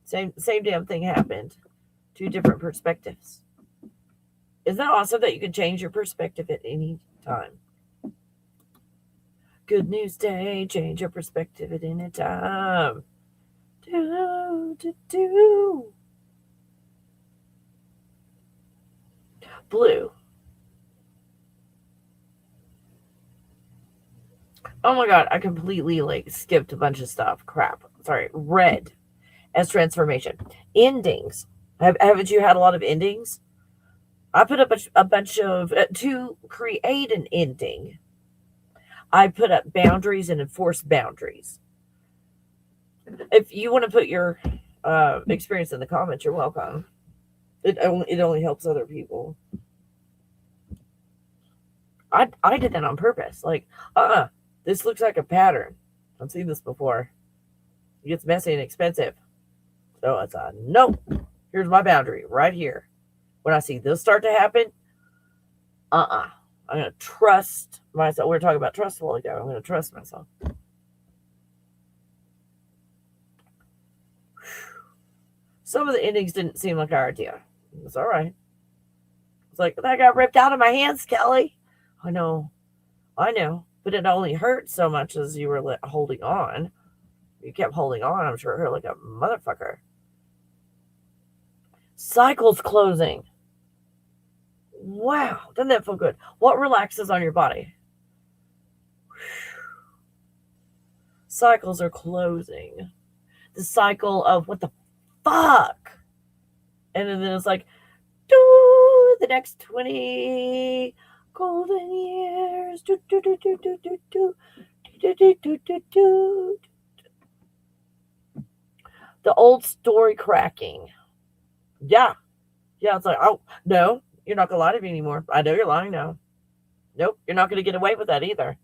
Same damn thing happened. Two different perspectives. Isn't that awesome that you can change your perspective at any time? Good news day, change your perspective at any time. Do. Blue. Oh my god, I completely skipped a bunch of stuff. Crap. Sorry. Red as transformation. Endings. Haven't you had a lot of endings? I put up a bunch of to create an ending. I put up boundaries and enforce boundaries. If you want to put your experience in the comments, you're welcome. It only helps other people. I did that on purpose. This looks like a pattern. I've seen this before. It gets messy and expensive. So it's a nope. Here's my boundary right here. When I see this start to happen, I'm going to trust myself. We were talking about trust a while ago. I'm going to trust myself. Some of the endings didn't seem like our idea. It's all right. It's like, that got ripped out of my hands, Kelly. I know. But it only hurt so much as you were holding on. You kept holding on. I'm sure it hurt like a motherfucker. Cycles closing. Wow. Doesn't that feel good? What relaxes on your body? Cycles are closing. The cycle of what the fuck? And then it's like, the next 20 golden years. The old story cracking. Yeah, it's like, oh, no, you're not going to lie to me anymore. I know you're lying now. Nope, you're not going to get away with that either.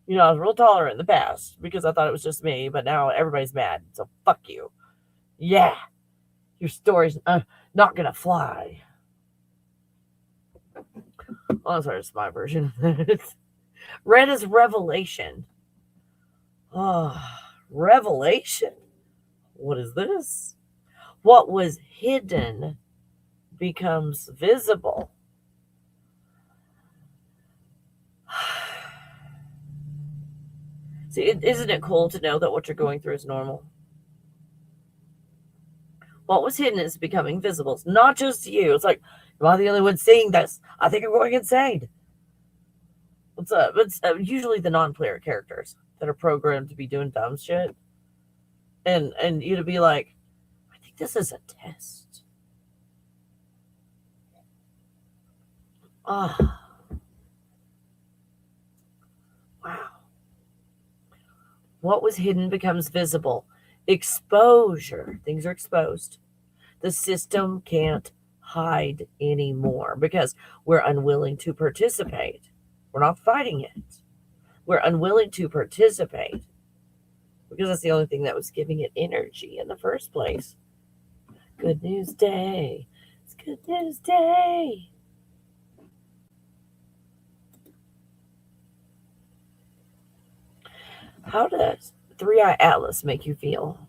I was real tolerant in the past because I thought it was just me, but now everybody's mad. So fuck you. Yeah, your story's not going to fly. Oh, sorry, it's my version. Red is revelation. Oh, revelation. What is this? What was hidden becomes visible. See, isn't it cool to know that what you're going through is normal? What was hidden is becoming visible. It's not just you. It's like, am I the only one seeing this? I think I'm going insane. It's usually the non-player characters that are programmed to be doing dumb shit. And you to be like, I think this is a test. Wow. What was hidden becomes visible. Exposure. Things are exposed. The system can't hide anymore because we're unwilling to participate. We're not fighting it. We're unwilling to participate because that's the only thing that was giving it energy in the first place. Good news day. It's good news day. How does 3-Eye Atlas make you feel?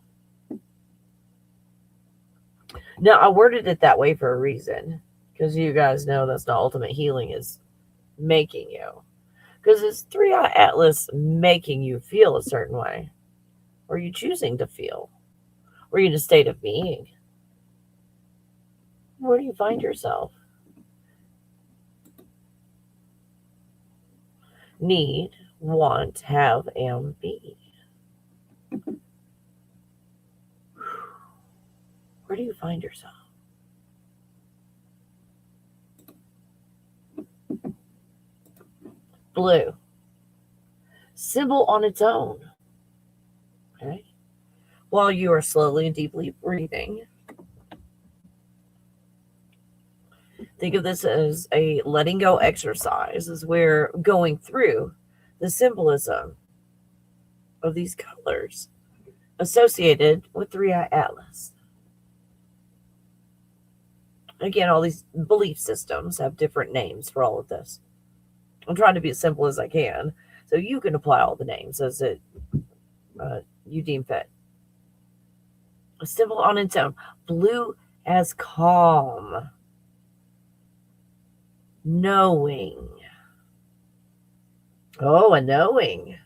Now, I worded it that way for a reason, because you guys know that's not ultimate healing is making you. Because it's 3-Eye Atlas making you feel a certain way. Or are you choosing to feel? Or are you in a state of being? Where do you find yourself? Need, want, have, and be. Where do you find yourself? Blue. Symbol on its own. Okay. While you are slowly and deeply breathing, think of this as a letting go exercise, as we're going through the symbolism of these colors associated with 3-Eye Atlas. Again, all these belief systems have different names for all of this. I'm trying to be as simple as I can, so you can apply all the names as you deem fit. A symbol on its own. Blue as calm. Knowing. Oh, a knowing.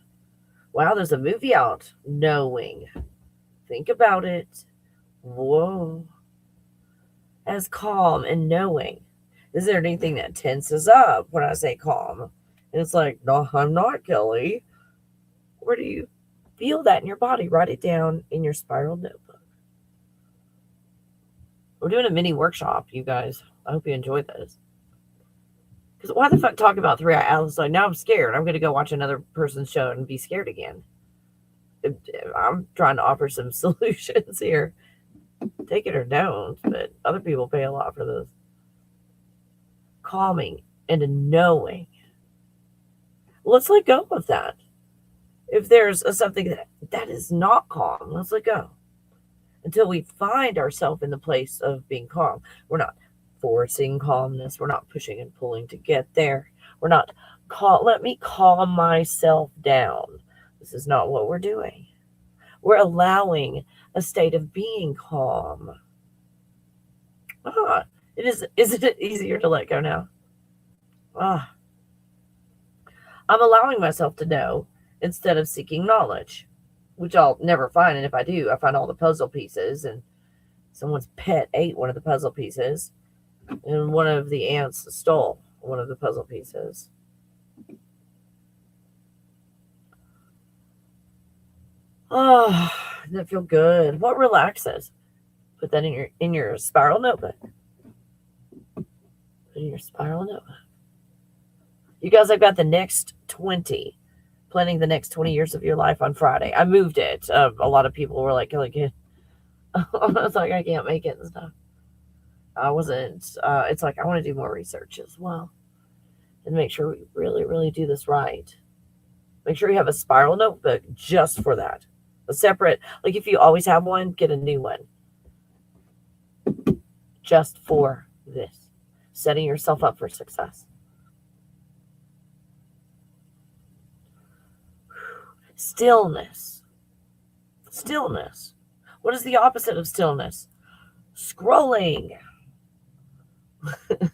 Wow, there's a movie out. Knowing. Think about it. Whoa. As calm and knowing. Is there anything that tenses up when I say calm? And it's like, no, I'm not, Kelly. Where do you feel that in your body? Write it down in your spiral notebook. We're doing a mini workshop, you guys. I hope you enjoyed this. Because why the fuck talk about 3 Atlas? Like, now I'm scared. I'm going to go watch another person's show and be scared again. I'm trying to offer some solutions here. Take it or don't, but other people pay a lot for this. Calming and a knowing. Let's let go of that. If there's something that is not calm, let's let go. Until we find ourselves in the place of being calm. We're not forcing calmness. We're not pushing and pulling to get there. We're not, let me calm myself down. This is not what we're doing. We're allowing a state of being calm. Isn't it easier to let go now? I'm allowing myself to know instead of seeking knowledge, which I'll never find. And if I do, I find all the puzzle pieces, and someone's pet ate one of the puzzle pieces, and one of the ants stole one of the puzzle pieces. Oh, doesn't that feel good? What relaxes? Put that in your spiral notebook. Put it in your spiral notebook. You guys, I've got the next 20, planning the next 20 years of your life on Friday. I moved it. A lot of people were like, I was like, I can't make it and stuff. I wasn't. It's like, I want to do more research as well and make sure we really, really do this right. Make sure you have a spiral notebook just for that. A separate, like if you always have one, get a new one. Just for this. Setting yourself up for success. Stillness. Stillness. What is the opposite of stillness? Scrolling.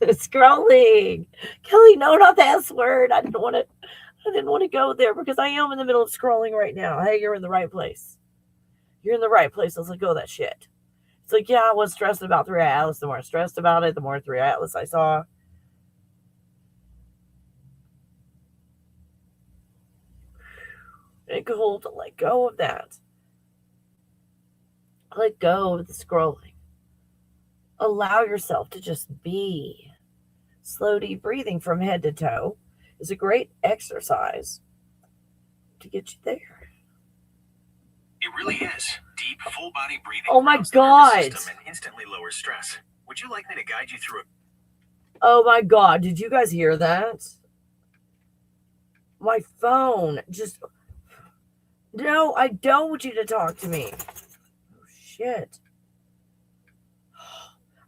Scrolling. Kelly, no, not the S word. I didn't want to go there because I am in the middle of scrolling right now. Hey, you're in the right place. You're in the right place. Let's let go of that shit. It's like, yeah, I was stressing about 3 Atlas. The more I stressed about it, the more 3 Atlas I saw. It's cool to let go of that. Let go of the scrolling. Allow yourself to just be. Slow, deep breathing from head to toe is a great exercise to get you there. It really is. Deep, full body breathing. Oh my God. And instantly lowers stress. Would you like me to guide you through it? Oh my God. Did you guys hear that? My phone just... No, I don't want you to talk to me. Oh, shit.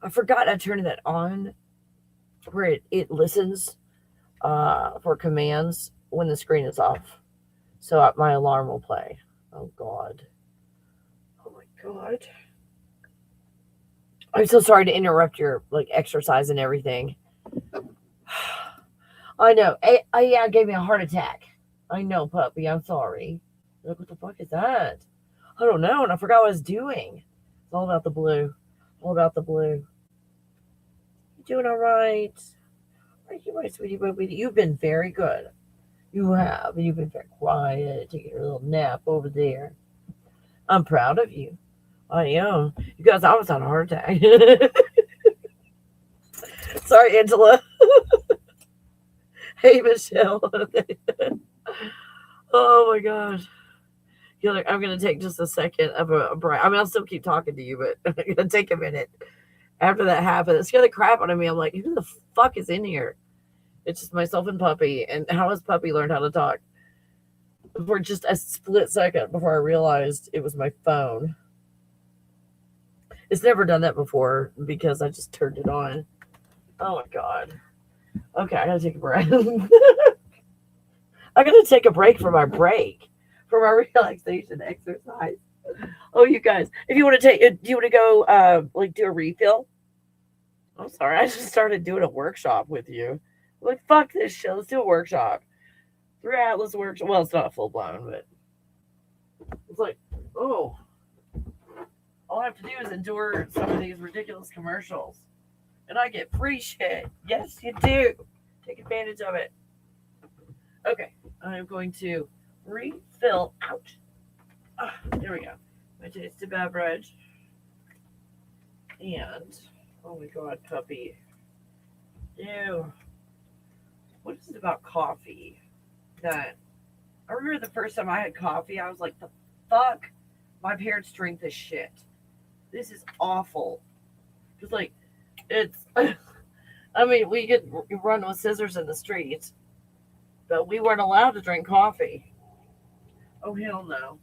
I forgot I turned that on where it listens for commands when the screen is off. So my alarm will play. Oh, God. Oh, my God. I'm so sorry to interrupt your exercise and everything. I know. Yeah, it gave me a heart attack. I know, puppy. I'm sorry. Like, what the fuck is that? I don't know, and I forgot what I was doing. It's all about the blue. All about the blue. You doing all right? Thank you, my sweetie baby. You've been very good. You have. And you've been very quiet. Taking your little nap over there. I'm proud of you. I am. You guys, I was on a heart attack. Sorry, Angela. Hey, Michelle. Oh, my gosh. I'm going to take just a second of a break. I mean, I'll still keep talking to you, but I'm going to take a minute. After that happened, it scared the crap out of me. I'm like, who the fuck is in here? It's just myself and Puppy. And how has Puppy learned how to talk? For just a split second before I realized it was my phone. It's never done that before because I just turned it on. Oh my god. Okay, I gotta take a break. I gotta take a break from our break, from our relaxation exercise. Oh, you guys, if you want to take, do you want to go, like, do a refill? I'm sorry, I just started doing a workshop with you. I'm like, fuck this shit. Let's do a workshop. 3 Atlas workshop. Well, it's not full blown, but it's like, oh, all I have to do is endure some of these ridiculous commercials, and I get free shit. Yes, you do. Take advantage of it. Okay, I'm going to refill out. There we go. My tasty beverage. And, oh my god, puppy. Ew. What is it about coffee that I remember the first time I had coffee, I was like, the fuck? My parents drink this shit. This is awful. Just like, it's, I mean, we get run with scissors in the streets, but we weren't allowed to drink coffee. Oh, hell no.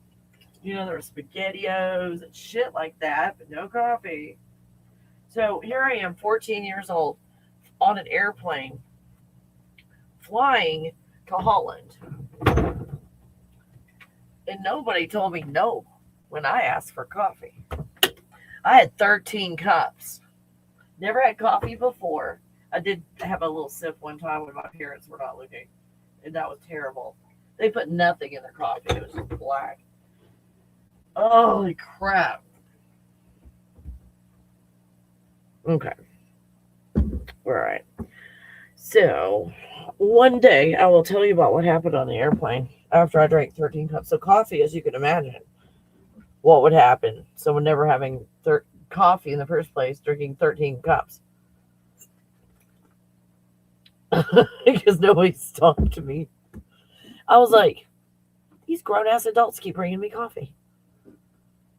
You know, there were SpaghettiOs and shit like that, but no coffee. So here I am, 14 years old, on an airplane, flying to Holland. And nobody told me no when I asked for coffee. I had 13 cups. Never had coffee before. I did have a little sip one time when my parents were not looking, and that was terrible. They put nothing in their coffee. It was just black. Holy crap. Okay. All right. So, one day I will tell you about what happened on the airplane after I drank 13 cups of coffee, as you can imagine. What would happen? Someone never having coffee in the first place, drinking 13 cups. Because nobody stopped me. I was like, these grown-ass adults keep bringing me coffee.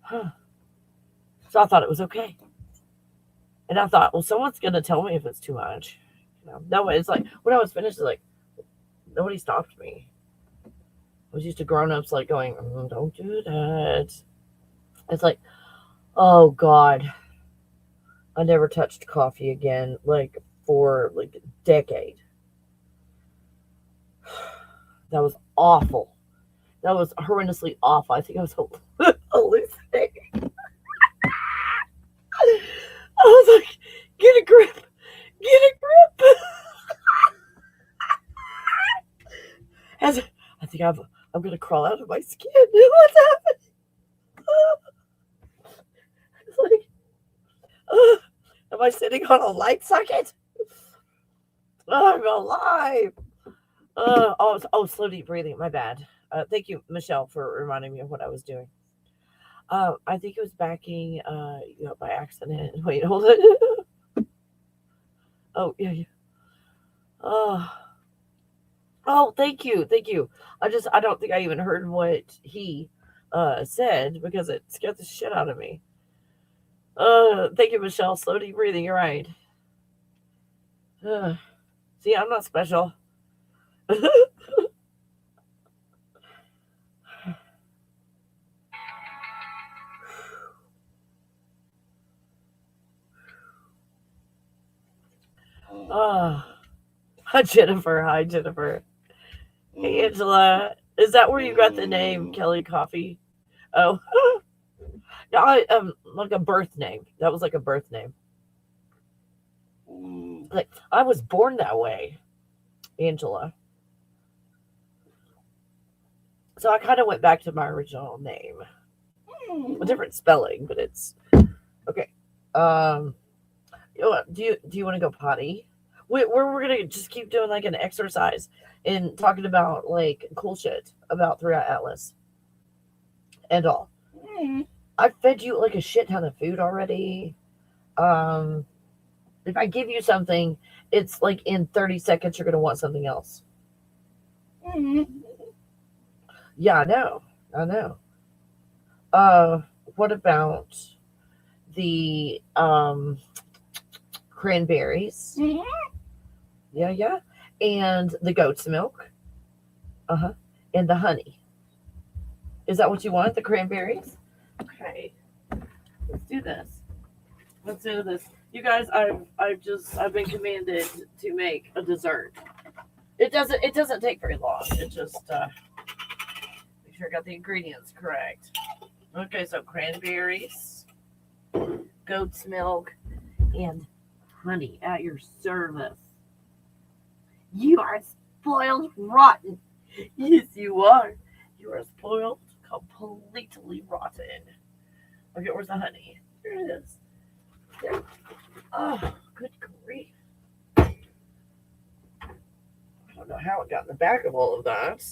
Huh. So I thought it was okay. And I thought, well, someone's going to tell me if it's too much. You know, no, it's like, when I was finished, it's like, nobody stopped me. I was used to grown-ups like going, don't do that. It's like, oh, God. I never touched coffee again, like, for, like, a decade. That was awful. That was horrendously awful. I think I was hallucinating. I was like, get a grip. Get a grip. As I think I'm going to crawl out of my skin. What's happening? It's like, am I sitting on a light socket? I'm alive. Slow deep breathing. My bad. Thank you, Michelle, for reminding me of what I was doing. I think it was backing by accident. Wait, hold it. Oh, yeah. Oh, thank you. I don't think I even heard what he said because it scared the shit out of me. Thank you, Michelle. Slow deep breathing. You're right. See, I'm not special. Hi, Jennifer. Hey, Angela. Is that where you got the name Kelly Coffee? Oh, like a birth name. That was like a birth name. Like, I was born that way, Angela. So I kind of went back to my original name. A different spelling, but it's okay. Do you want to go potty? We're gonna just keep doing like an exercise and talking about like cool shit about 3 Atlas and all. I fed you like a shit ton of food already. If I give you something, it's like in 30 seconds you're gonna want something else. Yeah, I know. What about the cranberries? Yeah. And the goat's milk. And the honey. Is that what you want? The cranberries? Okay. Let's do this. Let's do this. You guys, I've been commanded to make a dessert. It doesn't take very long. It just make sure I got the ingredients correct. Okay, so cranberries, goat's milk, and honey at your service. You are spoiled rotten. Yes, you are. You are spoiled completely rotten. Okay, where's the honey? Here it is. There. Oh, good grief. I don't know how it got in the back of all of that.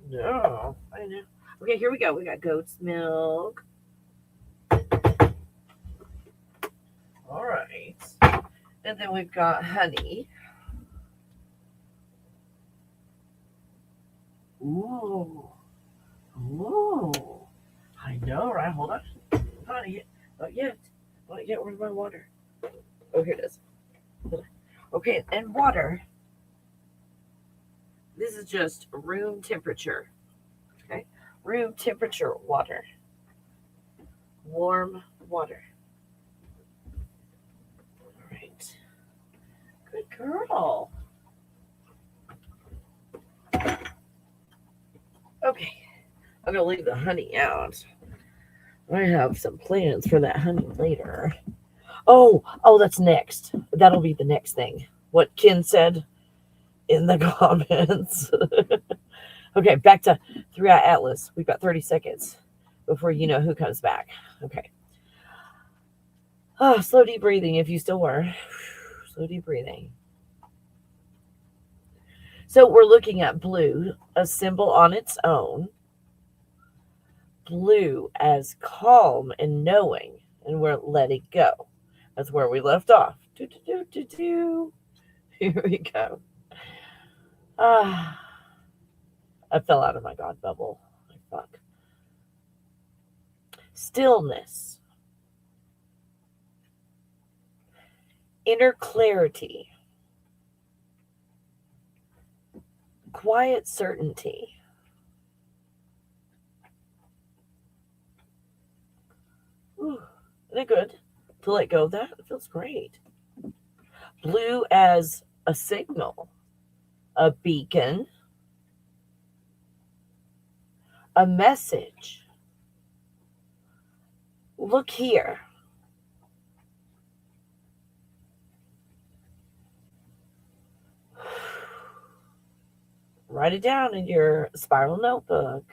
No, I know. Okay, here we go. We got goat's milk. All right. And then we've got honey. Ooh. Ooh. I know, right? Hold on. Honey. Not yet. Not yet. Where's my water? Oh, here it is. Okay, and water. This is just room temperature. Okay? Room temperature water. Warm water. All right. Good girl. Okay. I'm going to leave the honey out. I have some plans for that honey later. Oh, that's next. That'll be the next thing. What Ken said in the comments. Okay, back to 3-Eye Atlas. We've got 30 seconds before you know who comes back. Okay. Slow deep breathing if you still were. Slow deep breathing. So we're looking at blue, a symbol on its own. Blue as calm and knowing, and we're letting go. That's where we left off. Here we go. I fell out of my God bubble. Fuck. Stillness. Inner clarity. Quiet certainty. Ooh, isn't it good to let go of that? It feels great. Blue as a signal, a beacon, a message. Look here. Write it down in your spiral notebook.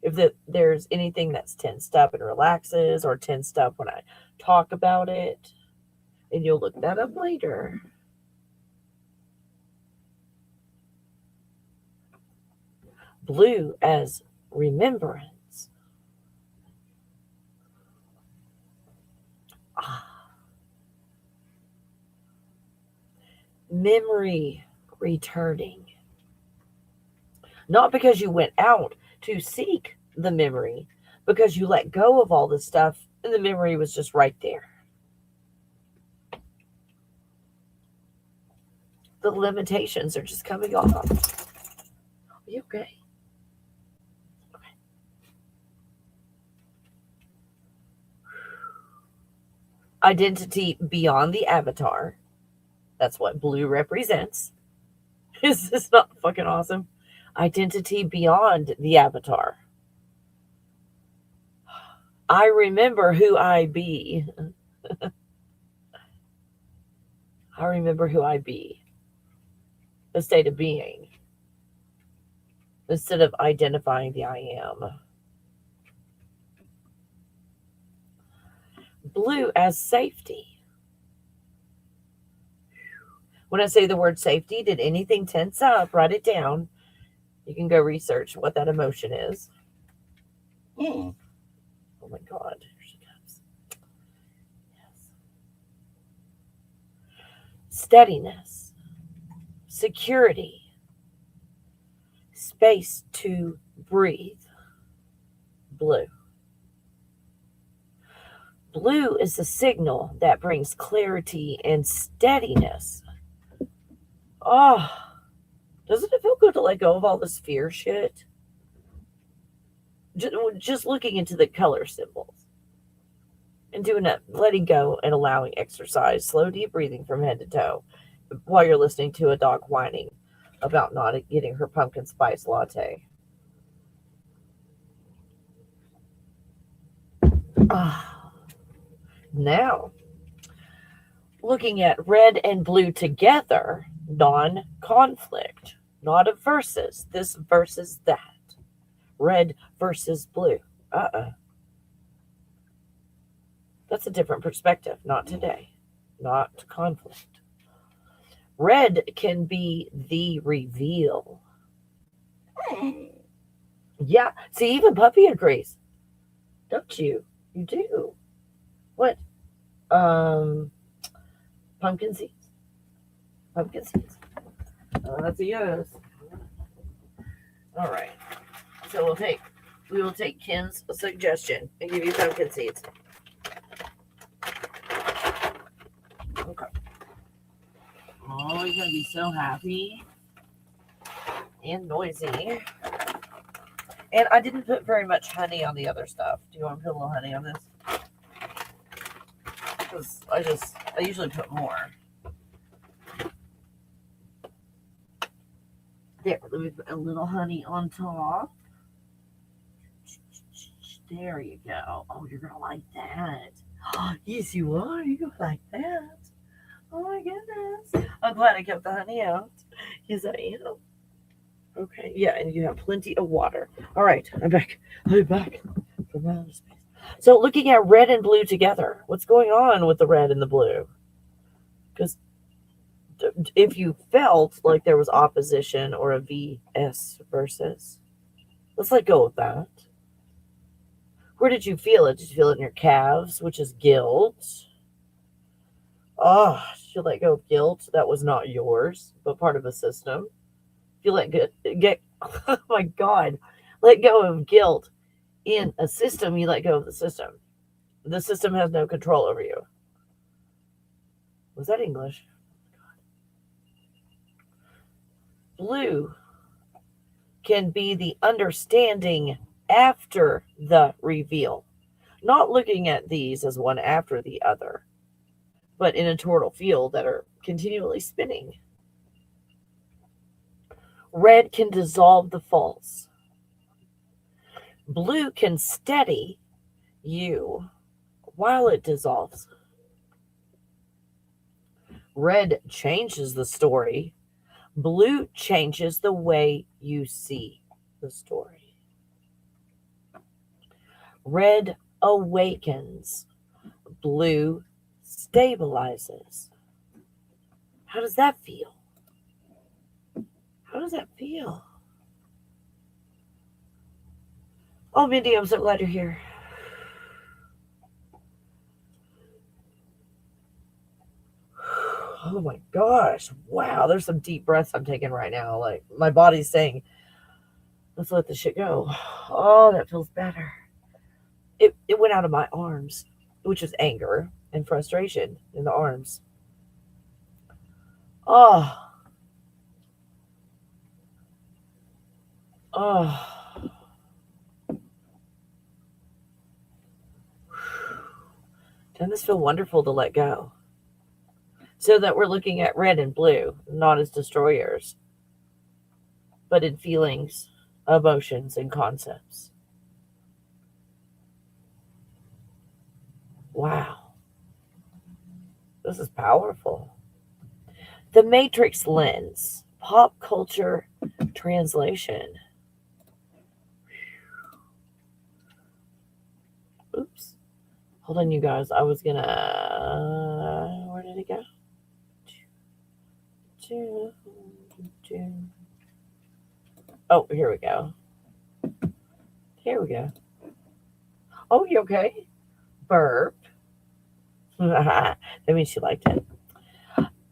If there's anything that's tensed up and relaxes, or tensed up when I talk about it, and you'll look that up later. Blue as remembrance. Memory returning. Not because you went out to seek the memory, because you let go of all this stuff and the memory was just right there. The limitations are just coming off. Are you okay? Okay. Identity beyond the avatar. That's what blue represents. Is this not fucking awesome? Identity beyond the avatar. I remember who I be. I remember who I be. The state of being. Instead of identifying the I am. Blue as safety. When I say the word safety, did anything tense up? Write it down. You can go research what that emotion is. Oh my God. Here she comes. Yes. Steadiness. Security. Space to breathe. Blue. Blue is the signal that brings clarity and steadiness. Oh, doesn't it feel good to let go of all this fear shit? Just looking into the color symbols. and doing that, letting go and allowing exercise, slow, deep breathing from head to toe while you're listening to a dog whining about not getting her pumpkin spice latte. Now, looking at red and blue together, non-conflict, not a versus, this versus that. Red versus blue. That's a different perspective, not today, not conflict. Red can be the reveal. Yeah, see, even Puppy agrees. Don't you? You do. What? Pumpkin seeds. Pumpkin seeds. That's a yes. All right. So we will take Ken's suggestion and give you pumpkin seeds. Okay. Oh, you're gonna be so happy and noisy. And I didn't put very much honey on the other stuff. Do you want to put a little honey on this? Because I usually put more. There, let me put a little honey on top. There you go. Oh, you're gonna like that. Yes, you are. You're gonna like that. Oh my goodness. I'm glad I kept the honey out. Yes, I am. Okay, yeah, and you have plenty of water. All right, I'm back. I'm back from outer space. So looking at red and blue together, what's going on with the red and the blue? Because if you felt like there was opposition or a VS versus, let's let go of that. Where did you feel it? Did you feel it in your calves, which is guilt? Oh, did you let go of guilt? That was not yours, but part of a system. If you get oh my God, let go of guilt in a system, you let go of the system. The system has no control over you. Was that English? Blue can be the understanding after the reveal. Not looking at these as one after the other, but in a toroidal field that are continually spinning. Red can dissolve the false. Blue can steady you while it dissolves. Red changes the story. Blue changes the way you see the story. Red awakens. Blue stabilizes. How does that feel? How does that feel? Oh, Mindy, I'm so glad you're here. Oh my gosh. Wow, there's some deep breaths I'm taking right now. Like my body's saying, let's let this shit go. Oh, that feels better. It went out of my arms, which is anger and frustration in the arms. Oh. Oh. Doesn't this feel wonderful to let go? So that we're looking at red and blue, not as destroyers, but in feelings, emotions, and concepts. Wow. This is powerful. The Matrix lens, pop culture translation. Oops. Hold on, you guys. I was gonna. Where did it go? Oh, here we go. Here we go. Oh, you okay? Burp. That means she liked it.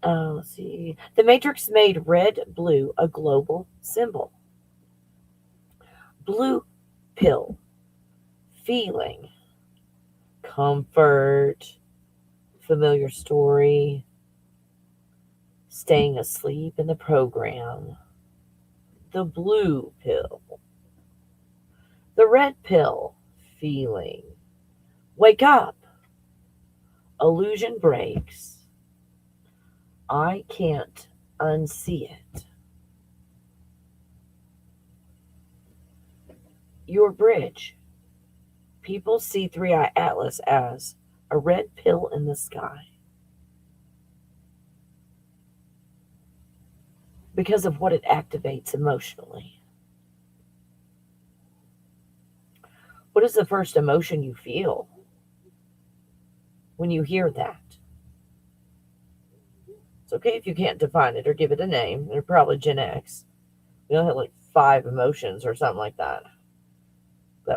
Let's see. The Matrix made red, blue a global symbol. Blue pill. Feeling. Comfort. Familiar story. Staying asleep in the program. The blue pill. The red pill. Feeling. Wake up. illusion breaks. I can't unsee it. Your bridge. People see Three Eye Atlas as a red pill in the sky because of what it activates emotionally. What is the first emotion you feel when you hear that? It's okay if you can't define it or give it a name. They're probably Gen X. We only have like 5 emotions or something like that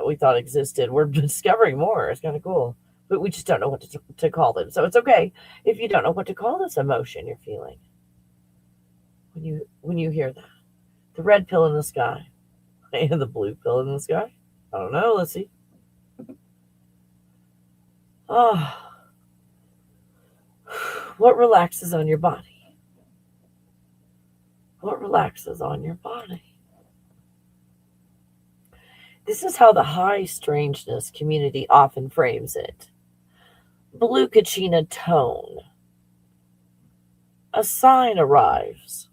we thought existed. We're discovering more. It's kind of cool. But we just don't know what to call them. So it's okay if you don't know what to call this emotion you're feeling when you hear that. The red pill in the sky and the blue pill in the sky. I don't know. Let's see. Oh, what relaxes on your body? What relaxes on your body? This is how the high strangeness community often frames it. Blue Kachina tone. A sign arrives.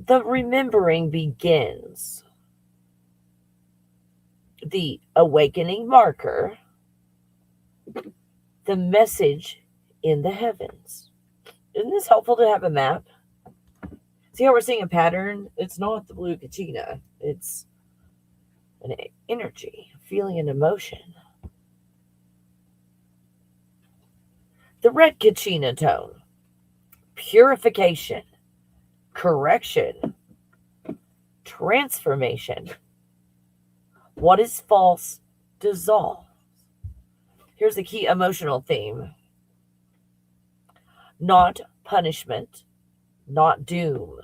The remembering begins. The awakening marker. The message in the heavens. Isn't this helpful to have a map? See how we're seeing a pattern? It's not the blue Kachina. It's an energy, feeling, an emotion. The red Kachina tone. Purification. Correction. Transformation. What is false dissolves. Here's the key emotional theme. Not punishment, not doom.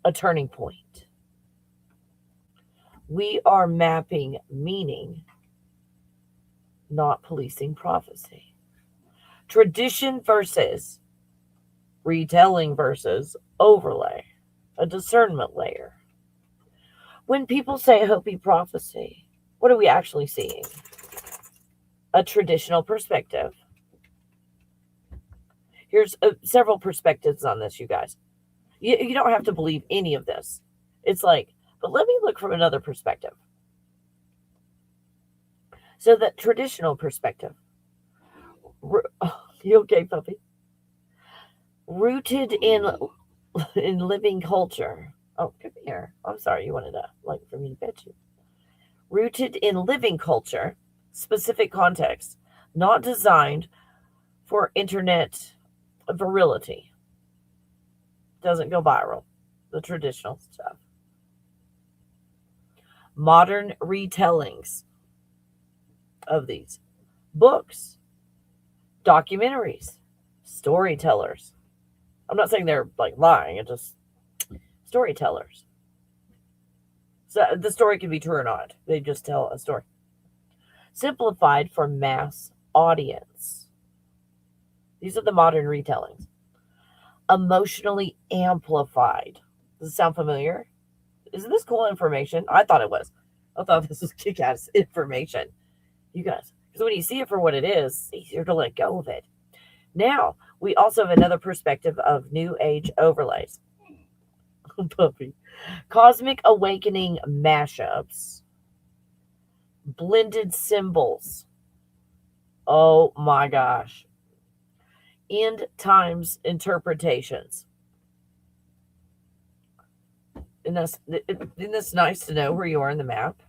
A turning point. We are mapping meaning, not policing prophecy. Tradition versus retelling versus overlay. A discernment layer. When people say Hopi prophecy, what are we actually seeing? A traditional perspective. Here's several perspectives on this, you guys. You don't have to believe any of this. It's like, but let me look from another perspective. So that traditional perspective. You okay, puppy? Rooted in living culture. Oh, come here. I'm sorry, you wanted for me to pet you. Rooted in living culture, specific context, not designed for internet virility. Doesn't go viral. The traditional stuff. Modern retellings of these books, documentaries, storytellers. I'm not saying they're like lying, it's just storytellers. So the story can be true or not. They just tell a story. Simplified for mass audience. These are the modern retellings. Emotionally amplified. Does it sound familiar? Isn't this cool information? I thought it was. I thought this was kick-ass information. You guys. Because when you see it for what it is, it's easier to let go of it. Now, we also have another perspective of New Age overlays. Puppy. Cosmic awakening mashups. Blended symbols. Oh my gosh. End times interpretations. Isn't this nice to know where you are in the map?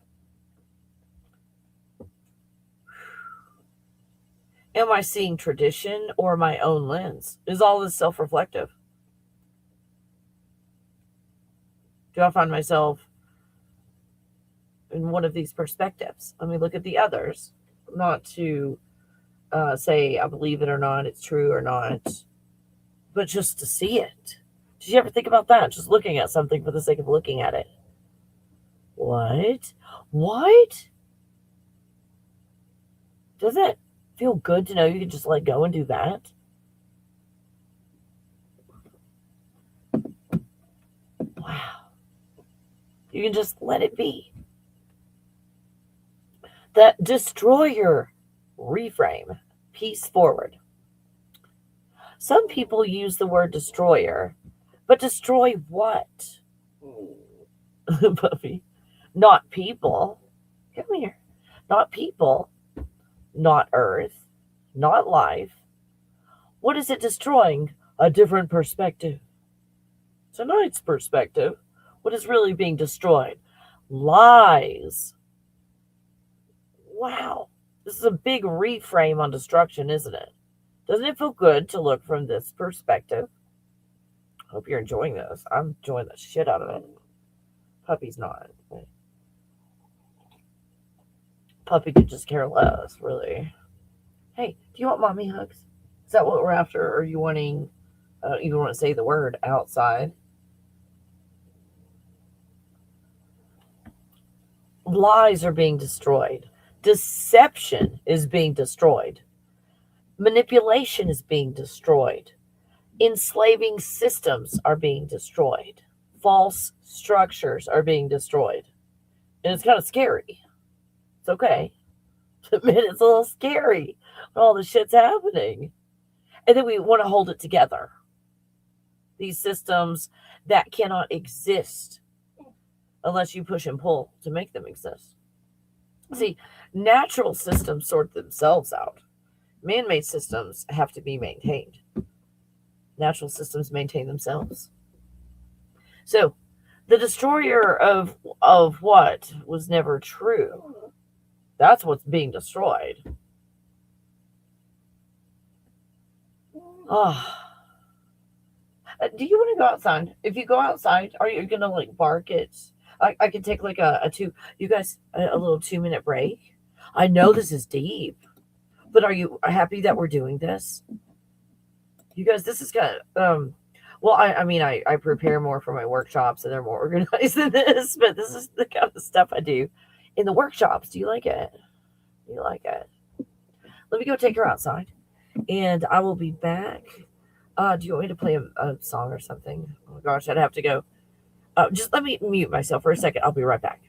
Am I seeing tradition or my own lens? Is all this self-reflective? Do I find myself in one of these perspectives? Let me look at the others. Not to say I believe it or not, it's true or not, but just to see it. Did you ever think about that? Just looking at something for the sake of looking at it. What? What? Does it feel good to know you can just let go and do that? Wow. You can just let it be. That destroyer reframe. peace forward. Some people use the word destroyer, but destroy what? Puppy. Not people. Come here. Not people. Not earth. Not life. What is it destroying? A different perspective. Tonight's perspective. What is really being destroyed? Lies. Wow. This is a big reframe on destruction, isn't it? Doesn't it feel good to look from this perspective? Hope you're enjoying this. I'm enjoying the shit out of it. Puppy's not. Puppy could just care less, really. Hey, do you want mommy hugs? Is that what we're after? Or are you wanting, I don't even want to say the word, outside? Lies are being destroyed. Deception is being destroyed. Manipulation is being destroyed. Enslaving systems are being destroyed. False structures are being destroyed. And it's kind of scary. It's okay to admit it's a little scary when all this shit's happening. And then we want to hold it together. These systems that cannot exist unless you push and pull to make them exist. See, natural systems sort themselves out. Man-made systems have to be maintained. Natural systems maintain themselves. So, the destroyer of what was never true. That's what's being destroyed. Oh. Do you want to go outside? If you go outside, are you going to like bark at... I could take like a little 2-minute break. I know this is deep, but are you happy that we're doing this? You guys, this is kind of, well, I prepare more for my workshops and they're more organized than this, but this is the kind of stuff I do in the workshops. Do you like it? Do you like it? Let me go take her outside and I will be back. Do you want me to play a song or something? Oh my gosh, I'd have to go. Just let me mute myself for a second. I'll be right back.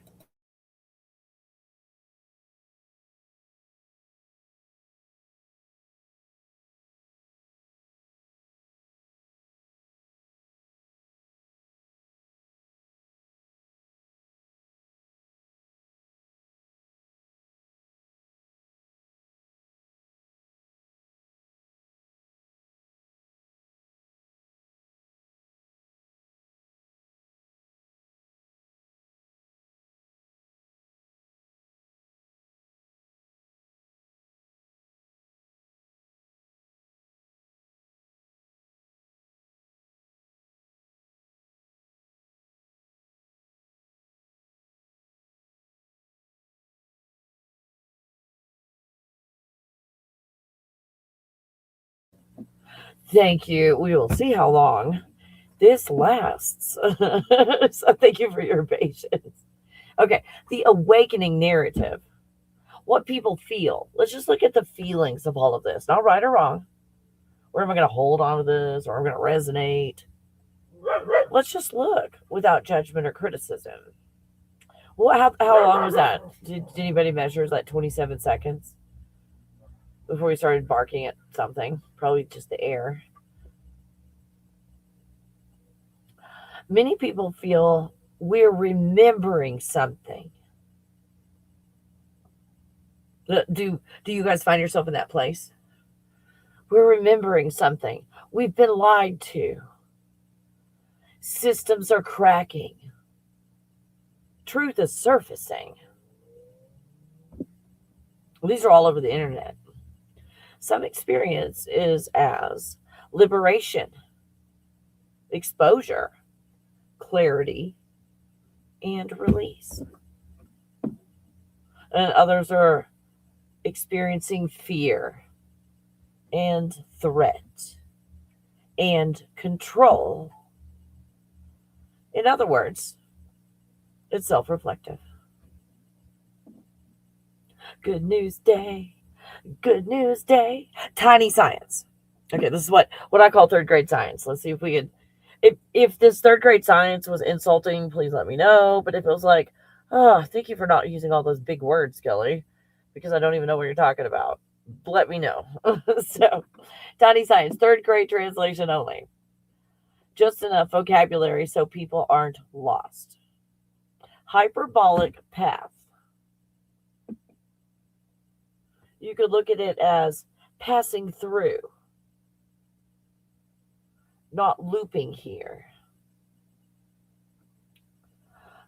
Thank you. We will see how long this lasts. So thank you for your patience. Okay, the awakening narrative. What people feel. Let's just look at the feelings of all of this. Not right or wrong. Or am I going to hold on to this? Or am I going to resonate? Let's just look without judgment or criticism. Well, how long was that? Did anybody measure? Was that 27 seconds? Before we started barking at something. Probably just the air. Many people feel we're remembering something. Do you guys find yourself in that place? We're remembering something. We've been lied to. Systems are cracking. Truth is surfacing. These are all over the internet. Some experience is as liberation, exposure, clarity, and release. And others are experiencing fear and threat and control. In other words, it's self-reflective. Good news day. Good news day. Tiny science. Okay, this is what I call third grade science. Let's see if we could. If this third grade science was insulting, please let me know. But if it was like, oh, thank you for not using all those big words, Kelly, because I don't even know what you're talking about. let me know. So, Tiny Science, third grade translation only. Just enough vocabulary so people aren't lost. Hyperbolic path. You could look at it as passing through, not looping here.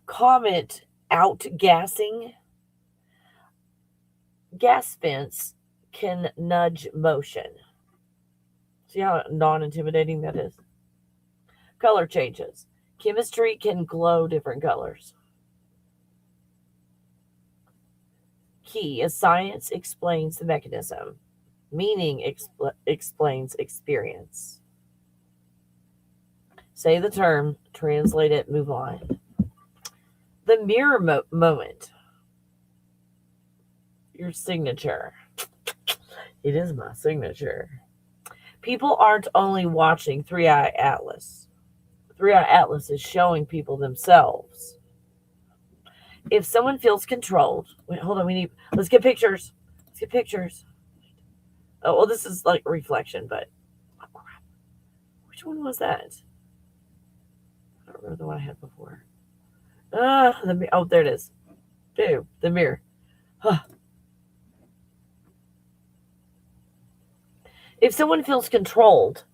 Comet outgassing. Gas vents can nudge motion. See how non-intimidating that is? Color changes. Chemistry can glow different colors. Key is science explains the mechanism. Meaning explains experience. Say the term, translate it, move on. The mirror moment. Your signature. It is my signature. People aren't only watching 3-Eye Atlas. 3-Eye Atlas is showing people themselves. If someone feels controlled, wait, hold on, let's get pictures. Let's get pictures. Oh, well, this is like reflection, but oh, crap. Which one was that? I don't remember the one I had before. Oh, there it is. Dude, the mirror. Huh. If someone feels controlled,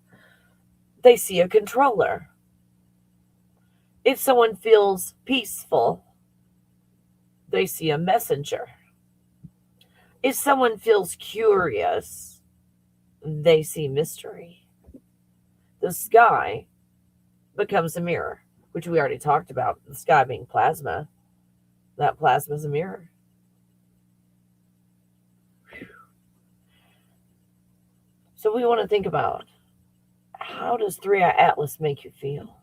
they see a controller. If someone feels peaceful, they see a messenger. If someone feels curious, they see mystery. The sky becomes a mirror, which we already talked about. The sky being plasma. That plasma is a mirror. So we want to think about, how does 3-Eye Atlas make you feel?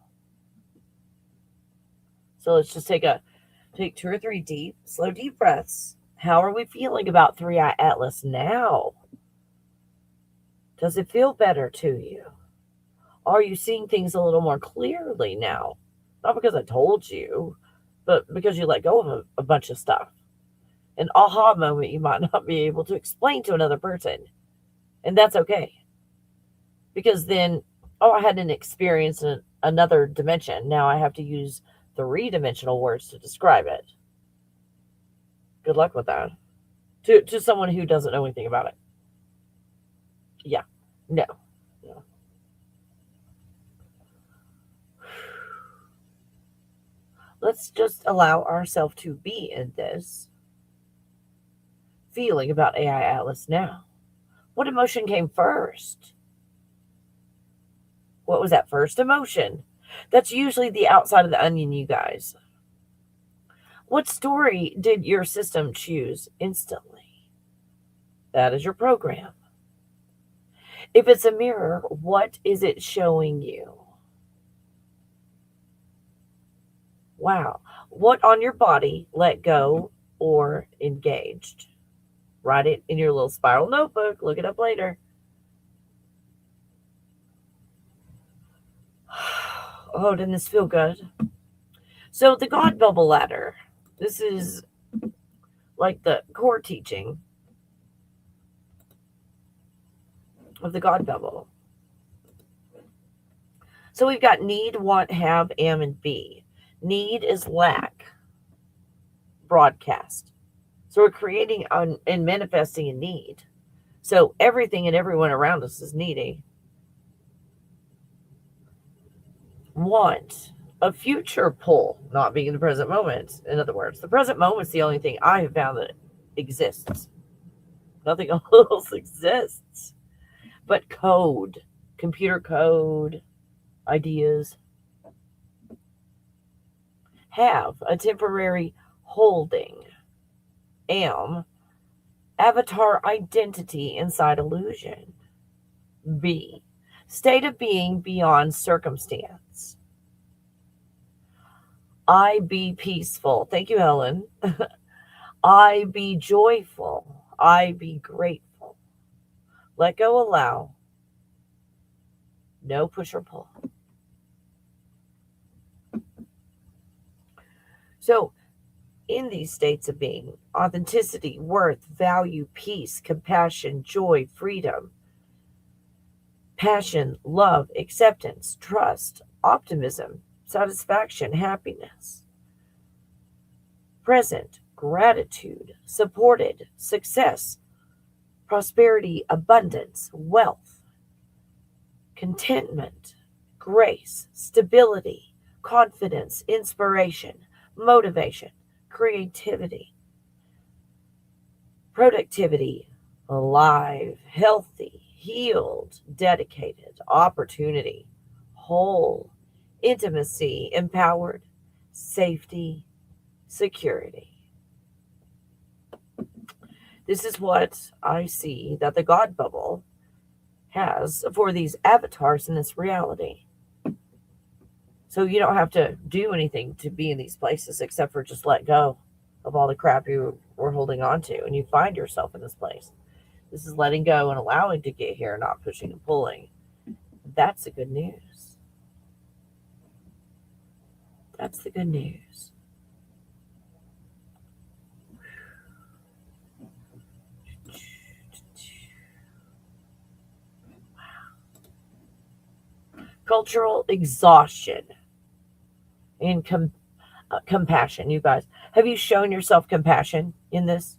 So let's just take 2 or 3 slow deep breaths. How are we feeling about 3-Eye Atlas now? Does it feel better to you? Are you seeing things a little more clearly now? Not because I told you, but because you let go of a bunch of stuff. An aha moment you might not be able to explain to another person. And that's okay. Because then, I had an experience in another dimension. Now I have to use 3-dimensional words to describe it. Good luck with that. To someone who doesn't know anything about it. Yeah. No. Let's just allow ourselves to be in this feeling about AI Atlas now. What emotion came first? What was that first emotion? That's usually the outside of the onion, you guys. What story did your system choose instantly? That is your program. If it's a mirror, what is it showing you? Wow. What on your body let go or engaged? Write it in your little spiral notebook. Look it up later. Oh, didn't this feel good? So the God Bubble Ladder. This is like the core teaching of the God Bubble. So we've got need, want, have, am, and be. Need is lack. Broadcast. So we're creating and manifesting a need. So everything and everyone around us is needy. Want. A future pull, not being in the present moment. In other words, the present moment is the only thing I have found that exists. Nothing else exists. But code, computer code, ideas. Have, a temporary holding. Am, avatar identity inside illusion. Be, state of being beyond circumstance. I be peaceful. Thank you, Helen. I be joyful. I be grateful. Let go, allow. No push or pull. So in these states of being: authenticity, worth, value, peace, compassion, joy, freedom, passion, love, acceptance, trust, optimism, satisfaction, happiness, present, gratitude, supported, success, prosperity, abundance, wealth, contentment, grace, stability, confidence, inspiration, motivation, creativity, productivity, alive, healthy, healed, dedicated, opportunity, whole, intimacy, empowered, safety, security. This is what I see that the God bubble has for these avatars in this reality. So you don't have to do anything to be in these places except for just let go of all the crap you were holding on to, and you find yourself in this place. This is letting go and allowing to get here, not pushing and pulling. That's the good news. That's the good news. Cultural exhaustion and compassion. You guys, have you shown yourself compassion in this?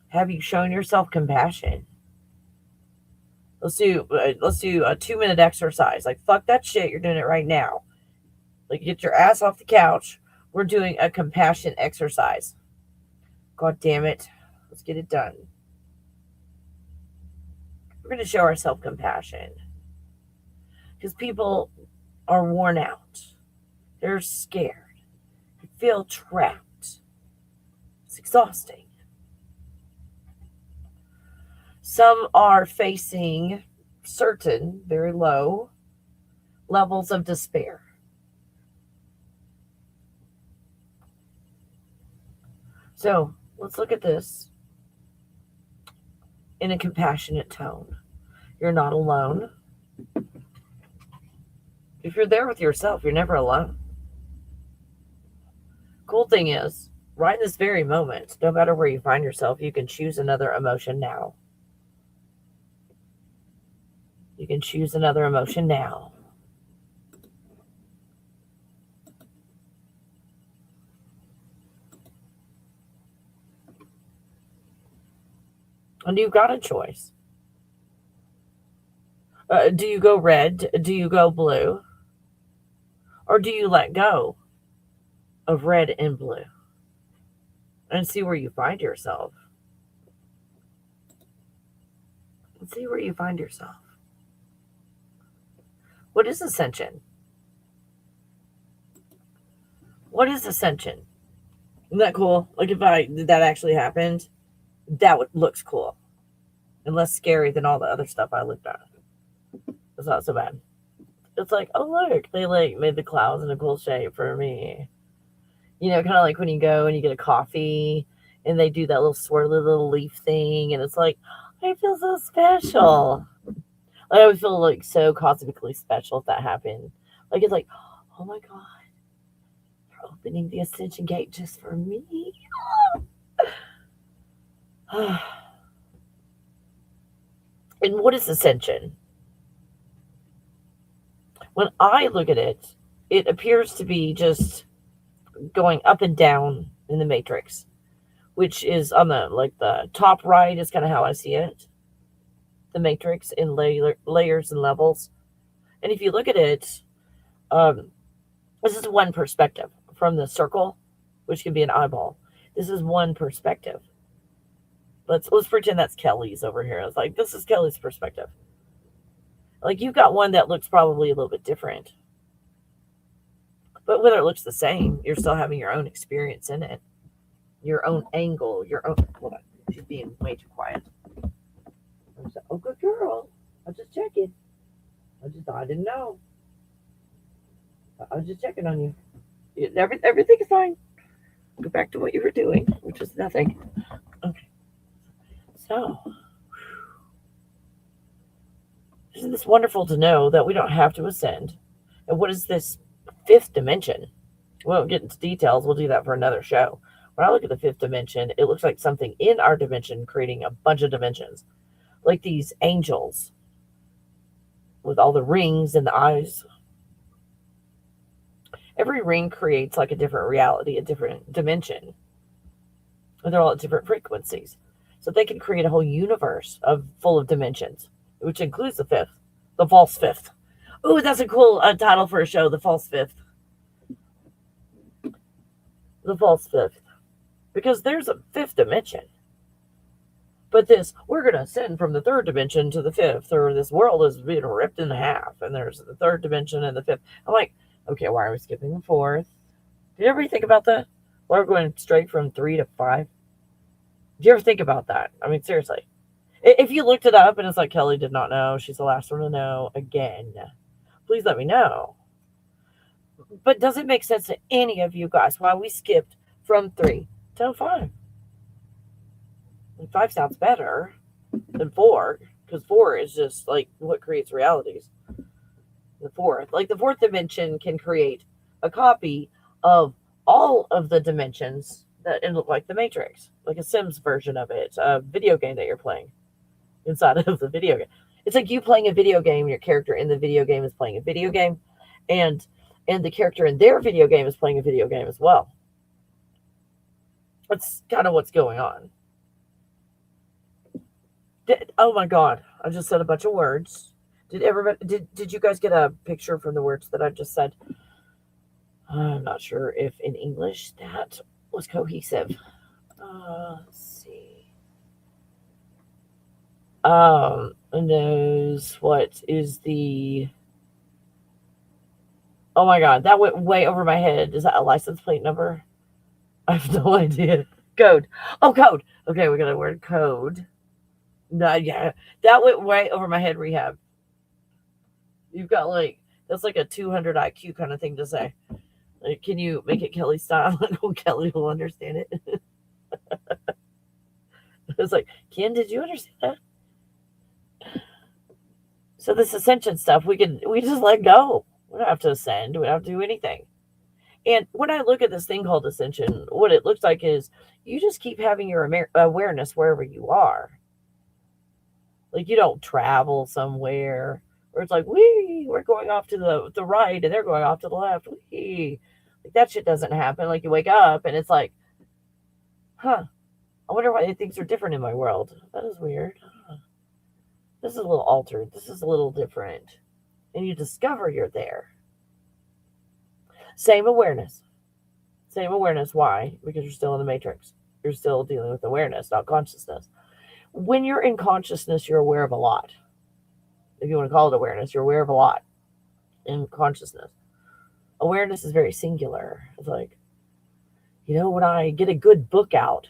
Have you shown yourself compassion? Let's do a 2-minute exercise. Like, fuck that shit. You're doing it right now. Like, get your ass off the couch. We're doing a compassion exercise. God damn it. Let's get it done. We're going to show ourselves compassion. Because people are worn out. They're scared. They feel trapped. It's exhausting. Some are facing certain, very low levels of despair. So let's look at this in a compassionate tone. You're not alone. If you're there with yourself, you're never alone. Cool thing is, right in this very moment, no matter where you find yourself, you can choose another emotion now. You can choose another emotion now. And you've got a choice. Do you go red? Do you go blue? Or do you let go of red and blue and see where you find yourself? And see where you find yourself. What is ascension? What is ascension? Isn't that cool? Like, if that actually happened, that looks cool. And less scary than all the other stuff I looked at. It's not so bad. It's like, oh look, they like made the clouds in a cool shape for me. You know, kind of like when you go and you get a coffee and they do that little swirly little leaf thing, and it's like, I feel so special. Like, I would feel like so cosmically special if that happened. Like, it's like, oh my God, they're opening the ascension gate just for me. And what is ascension? When I look at it, it appears to be just going up and down in the matrix, which is on the top right is kind of how I see it. The matrix in layers and levels. And if you look at it, this is one perspective from the circle, which can be an eyeball. This is one perspective. Let's pretend that's Kelly's over here. It's like, this is Kelly's perspective. Like, you've got one that looks probably a little bit different. But whether it looks the same, you're still having your own experience in it. Your own angle, your own... Hold on. She's being way too quiet. Oh, good girl. I was just checking. I didn't know. I was just checking on you. Everything is fine. Go back to what you were doing, which is nothing. Okay. So... Isn't this wonderful to know that we don't have to ascend? And what is this fifth dimension? We won't get into details. We'll do that for another show. When I look at the fifth dimension, it looks like something in our dimension creating a bunch of dimensions. Like these angels with all the rings and the eyes. Every ring creates like a different reality, a different dimension. And they're all at different frequencies. So they can create a whole universe full of dimensions, which includes the fifth, the false fifth. Ooh, that's a cool title for a show, the false fifth. The false fifth. Because there's a fifth dimension. But we're going to ascend from the third dimension to the fifth, or this world is being ripped in half, and there's the third dimension and the fifth. I'm like, okay, why are we skipping the fourth? Did you ever think about that? Why are we going straight from 3 to 5? Did you ever think about that? I mean, seriously. If you looked it up and it's like, Kelly did not know, she's the last one to know, again, please let me know. But does it make sense to any of you guys why we skipped from 3 to 5? 5 sounds better than 4, because 4 is just like what creates realities. The fourth dimension can create a copy of all of the dimensions that look like the Matrix, like a Sims version of it, a video game that you're playing inside of the video game. It's like you playing a video game, your character in the video game is playing a video game, and the character in their video game is playing a video game as well. That's kind of what's going on. Oh my God, I just said a bunch of words. Did you guys get a picture from the words that I just said? I'm not sure if in English that was cohesive. Let's see. Knows what is the... Oh my God, that went way over my head. Is that a license plate number? I have no idea. Code. Oh, code. Okay, we got a word code. No, yeah, that went way over my head, Rehab. You've got that's like a 200 IQ kind of thing to say. Like, can you make it Kelly style? Kelly will understand it. It's like, Ken, did you understand that? So this ascension stuff, we just let go. We don't have to ascend. We don't have to do anything. And when I look at this thing called ascension, what it looks like is you just keep having your awareness wherever you are. Like, you don't travel somewhere where it's like, we're going off to the right and they're going off to the left. Like, that shit doesn't happen. Like, you wake up and it's like, I wonder why things are different in my world. That is weird. This is a little altered. This is a little different. And you discover you're there. Same awareness. Same awareness. Why? Because you're still in the matrix. You're still dealing with awareness, not consciousness. When you're in consciousness, you're aware of a lot. If you want to call it awareness, you're aware of a lot in consciousness. Awareness is very singular. It's like, when I get a good book out,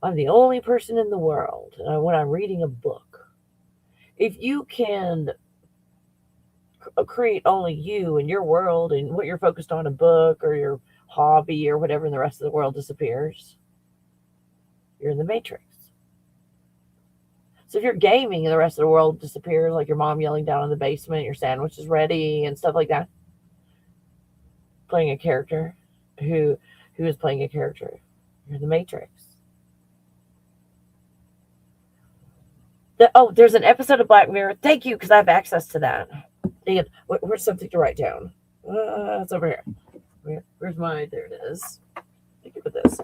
I'm the only person in the world when I'm reading a book. If you can create only you and your world and what you're focused on, a book or your hobby or whatever, and the rest of the world disappears, you're in the matrix. So if you're gaming and the rest of the world disappears, like your mom yelling down in the basement, your sandwich is ready and stuff like that, playing a character who is playing a character, you're in the matrix. There's an episode of Black Mirror. Thank you, because I have access to that. And where's something to write down? It's over here. Where's my... There it is. Thank you for this.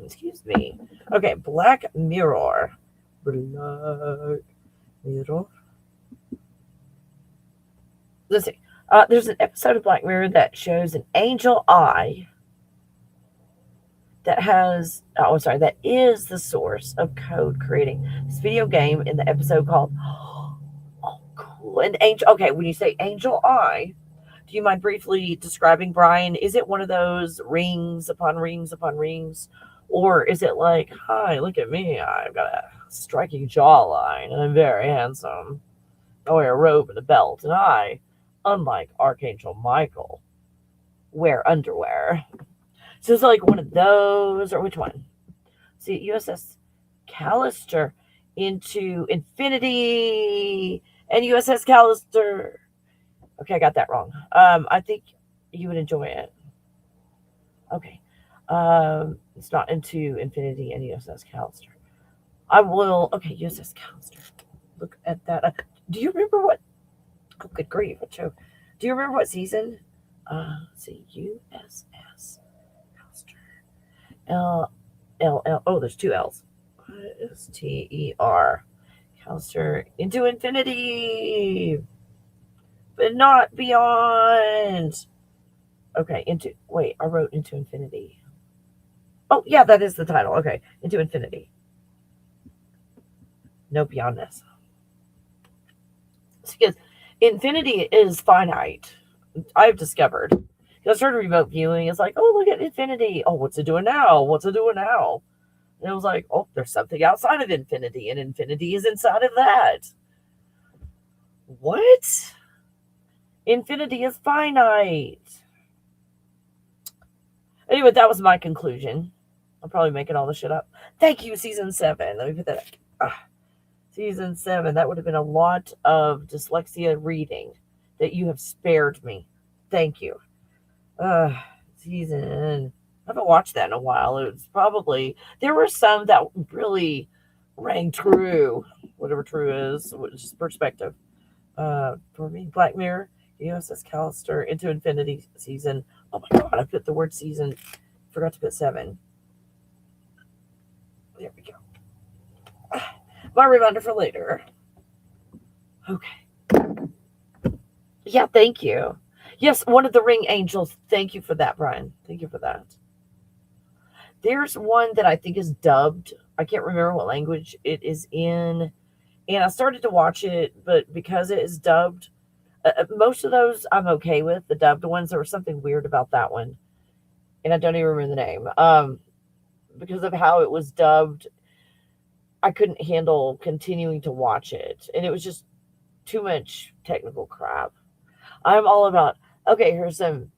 Excuse me. Okay, Black Mirror. Black Mirror. Let's see. There's an episode of Black Mirror that shows an angel eye that is the source of code creating this video game in the episode called an angel. Okay, when you say angel eye, do you mind briefly describing, Brian? Is it one of those rings upon rings upon rings? Or is it like, hi, look at me, I've got a striking jawline and I'm very handsome. I wear a robe and a belt, and I, unlike Archangel Michael, wear underwear. So it's like one of those, or which one? See, USS Callister into infinity, and USS Callister. Okay, I got that wrong. I think you would enjoy it. Okay. It's not Into Infinity and USS Callister. I will. Okay, USS Callister. Look at that. Do you remember what? Oh, good grief! What show? Do you remember what season? Let's see, USS Callister. L. Oh, there's two L's. Ster. Callister Into Infinity, but not beyond. Okay, into. Wait, I wrote Into Infinity. Oh, yeah, that is the title. Okay, Into Infinity. No beyondness. Because infinity is finite. I've discovered. I started remote viewing. It's like, oh, look at infinity. Oh, what's it doing now? What's it doing now? And it was like, oh, there's something outside of infinity, and infinity is inside of that. What? Infinity is finite. Anyway, that was my conclusion. I'm probably making all this shit up. Thank you, season 7. Let me put that up. Season 7. That would have been a lot of dyslexia reading that you have spared me. Thank you. Season. I haven't watched that in a while. It was probably, there were some that really rang true, whatever true is, which is perspective. For me, Black Mirror, USS Callister, Into Infinity season. Oh my god, I put the word season, forgot to put 7. There we go. My reminder for later. Okay. Yeah, thank you. Yes, one of the Ring Angels. Thank you for that, Brian. Thank you for that. There's one that I think is dubbed. I can't remember what language it is in. And I started to watch it, but because it is dubbed, most of those I'm okay with. The dubbed ones, there was something weird about that one. And I don't even remember the name. Because of how it was dubbed, I couldn't handle continuing to watch it. And it was just too much technical crap. I'm all about, okay, here's an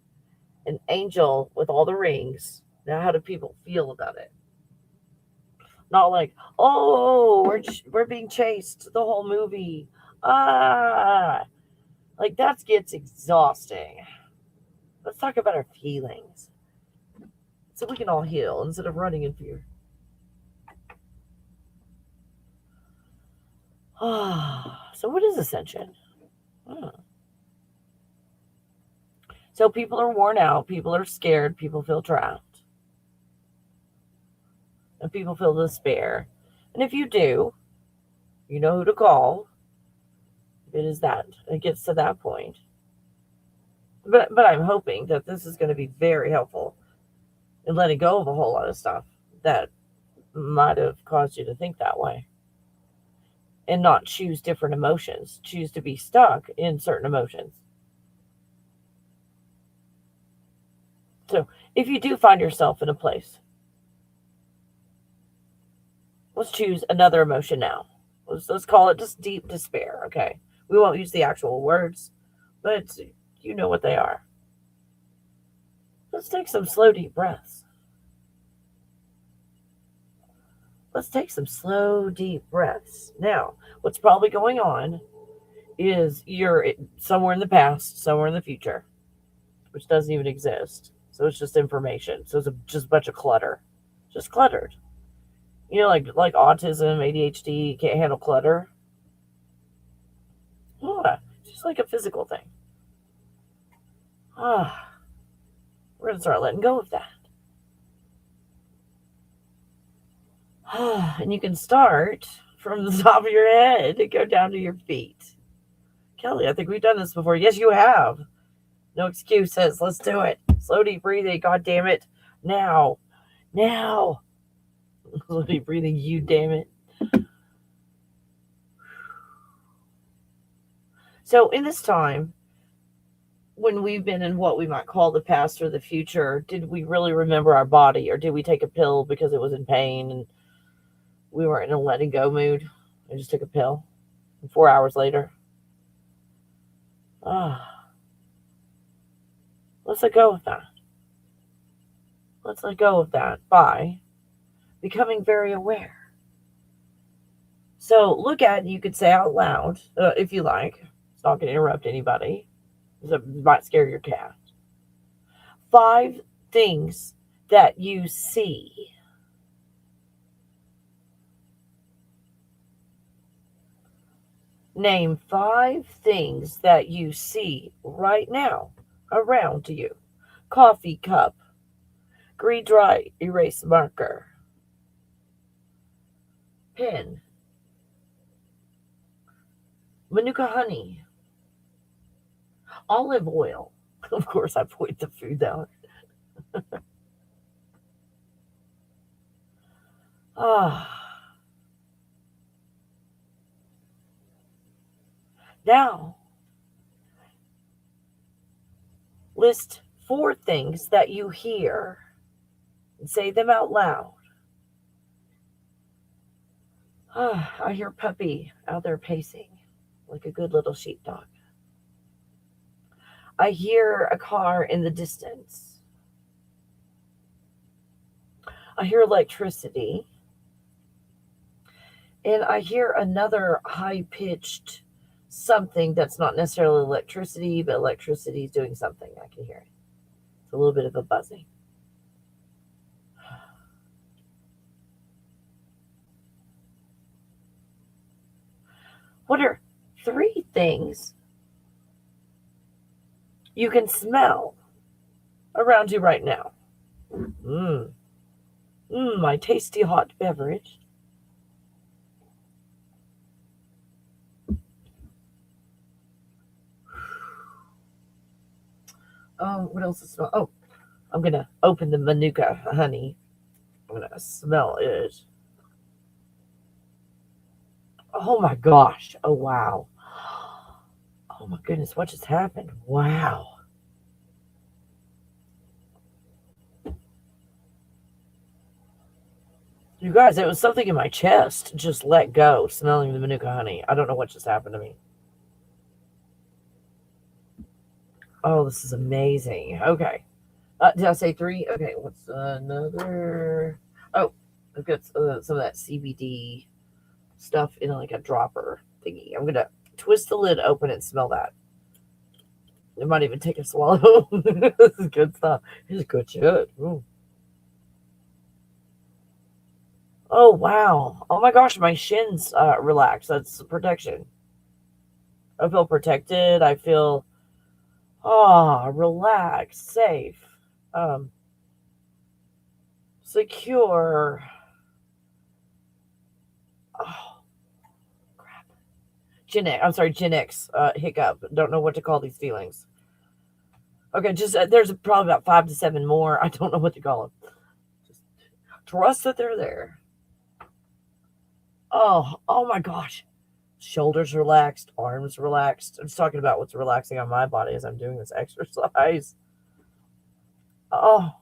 angel with all the rings. Now, how do people feel about it? Not like, oh, we're being chased the whole movie. Like that gets exhausting. Let's talk about our feelings, so we can all heal instead of running in fear. So what is ascension? So people are worn out, people are scared, people feel trapped, and people feel despair. And if you do, you know who to call. It gets to that point. But I'm hoping that this is going to be very helpful in letting go of a whole lot of stuff that might have caused you to think that way. And not choose different emotions. Choose to be stuck in certain emotions. So if you do find yourself in a place, let's choose another emotion now. Let's call it just deep despair, okay? We won't use the actual words, but you know what they are. Let's take some slow, deep breaths. Let's take some slow, deep breaths. Now, what's probably going on is you're somewhere in the past, somewhere in the future, which doesn't even exist. So it's just information. So it's just a bunch of clutter. Just cluttered. You know, like autism, ADHD, can't handle clutter. Yeah, it's just like a physical thing. We're going to start letting go of that. And you can start from the top of your head and go down to your feet. Kelly, I think we've done this before. Yes, you have. No excuses. Let's do it. Slow, deep breathing. God damn it. Now. Slow, deep breathing. You damn it. So in this time, when we've been in what we might call the past or the future, did we really remember our body, or did we take a pill because it was in pain and we weren't in a letting go mood? I just took a pill. And 4 hours later, let's let go of that. Let's let go of that by becoming very aware. So look at, you could say out loud, if you like. It's not going to interrupt anybody. That might scare your cat. 5 things that you see. Name 5 things that you see right now around you. Coffee cup, green dry erase marker, pen, manuka honey, olive oil. Of course, I point the food out. Ah, now list 4 things that you hear and say them out loud. Ah, I hear puppy out there pacing like a good little sheepdog. I hear a car in the distance. I hear electricity. And I hear another high-pitched something that's not necessarily electricity, but electricity is doing something. I can hear it. It's a little bit of a buzzing. What are 3 things you can smell around you right now? My tasty hot beverage. What else is smell? Oh, I'm gonna open the manuka honey. I'm gonna smell it. Oh my gosh! Oh wow! Oh my goodness! What just happened? Wow! You guys, it was something in my chest just let go, smelling the manuka honey. I don't know what just happened to me. Oh, this is amazing. Okay. Did I say 3? Okay, what's another? Oh, I've got some of that CBD stuff in like a dropper thingy. I'm going to twist the lid open and smell that. It might even take a swallow. This is good stuff. This is good shit. Ooh. Oh, wow. Oh my gosh, my shins relax. That's protection. I feel protected. I feel relaxed, safe, secure. Oh, crap. Gen X hiccup. Don't know what to call these feelings. Okay, just there's probably about 5 to 7 more. I don't know what to call them. Just trust that they're there. Oh my gosh. Shoulders relaxed, arms relaxed. I'm just talking about what's relaxing on my body as I'm doing this exercise. Oh.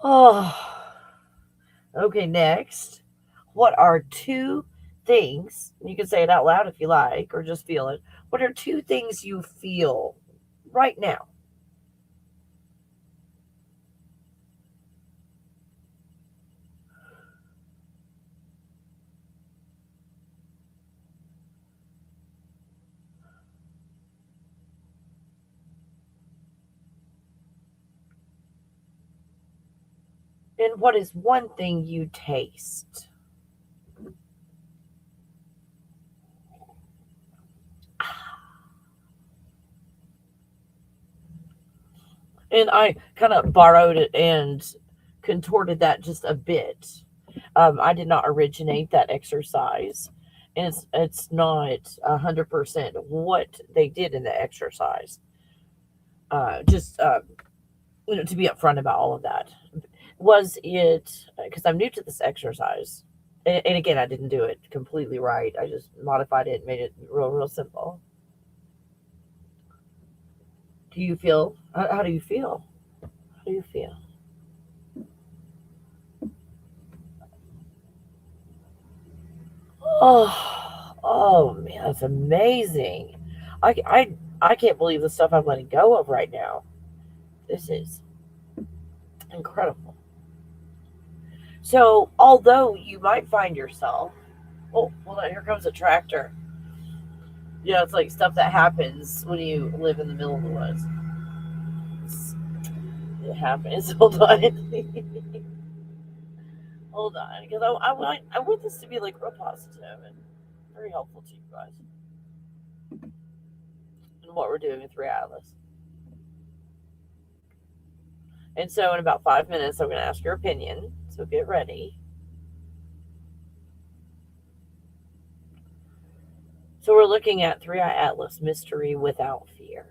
Oh. Okay, next. What are 2 things, you can say it out loud if you like, or just feel it. What are 2 things you feel right now? And what is 1 thing you taste? And I kind of borrowed it and contorted that just a bit. I did not originate that exercise, and it's not 100% what they did in the exercise. Just to be upfront about all of that. Was it because I'm new to this exercise, and again, I didn't do it completely right. I just modified it and made it real simple. Do you feel? How do you feel? How do you feel? Oh man, that's amazing. I can't believe the stuff I'm letting go of right now. This is incredible. So, although you might find yourself Oh, well, here comes a tractor. Yeah, it's like stuff that happens when you live in the middle of the woods. It happens. Hold on. Hold on. Because I want this to be like real positive and very helpful to you guys. And what we're doing with Atlas. And so in about 5 minutes, I'm going to ask your opinion. So get ready. So we're looking at 3-Eye Atlas, Mystery Without Fear.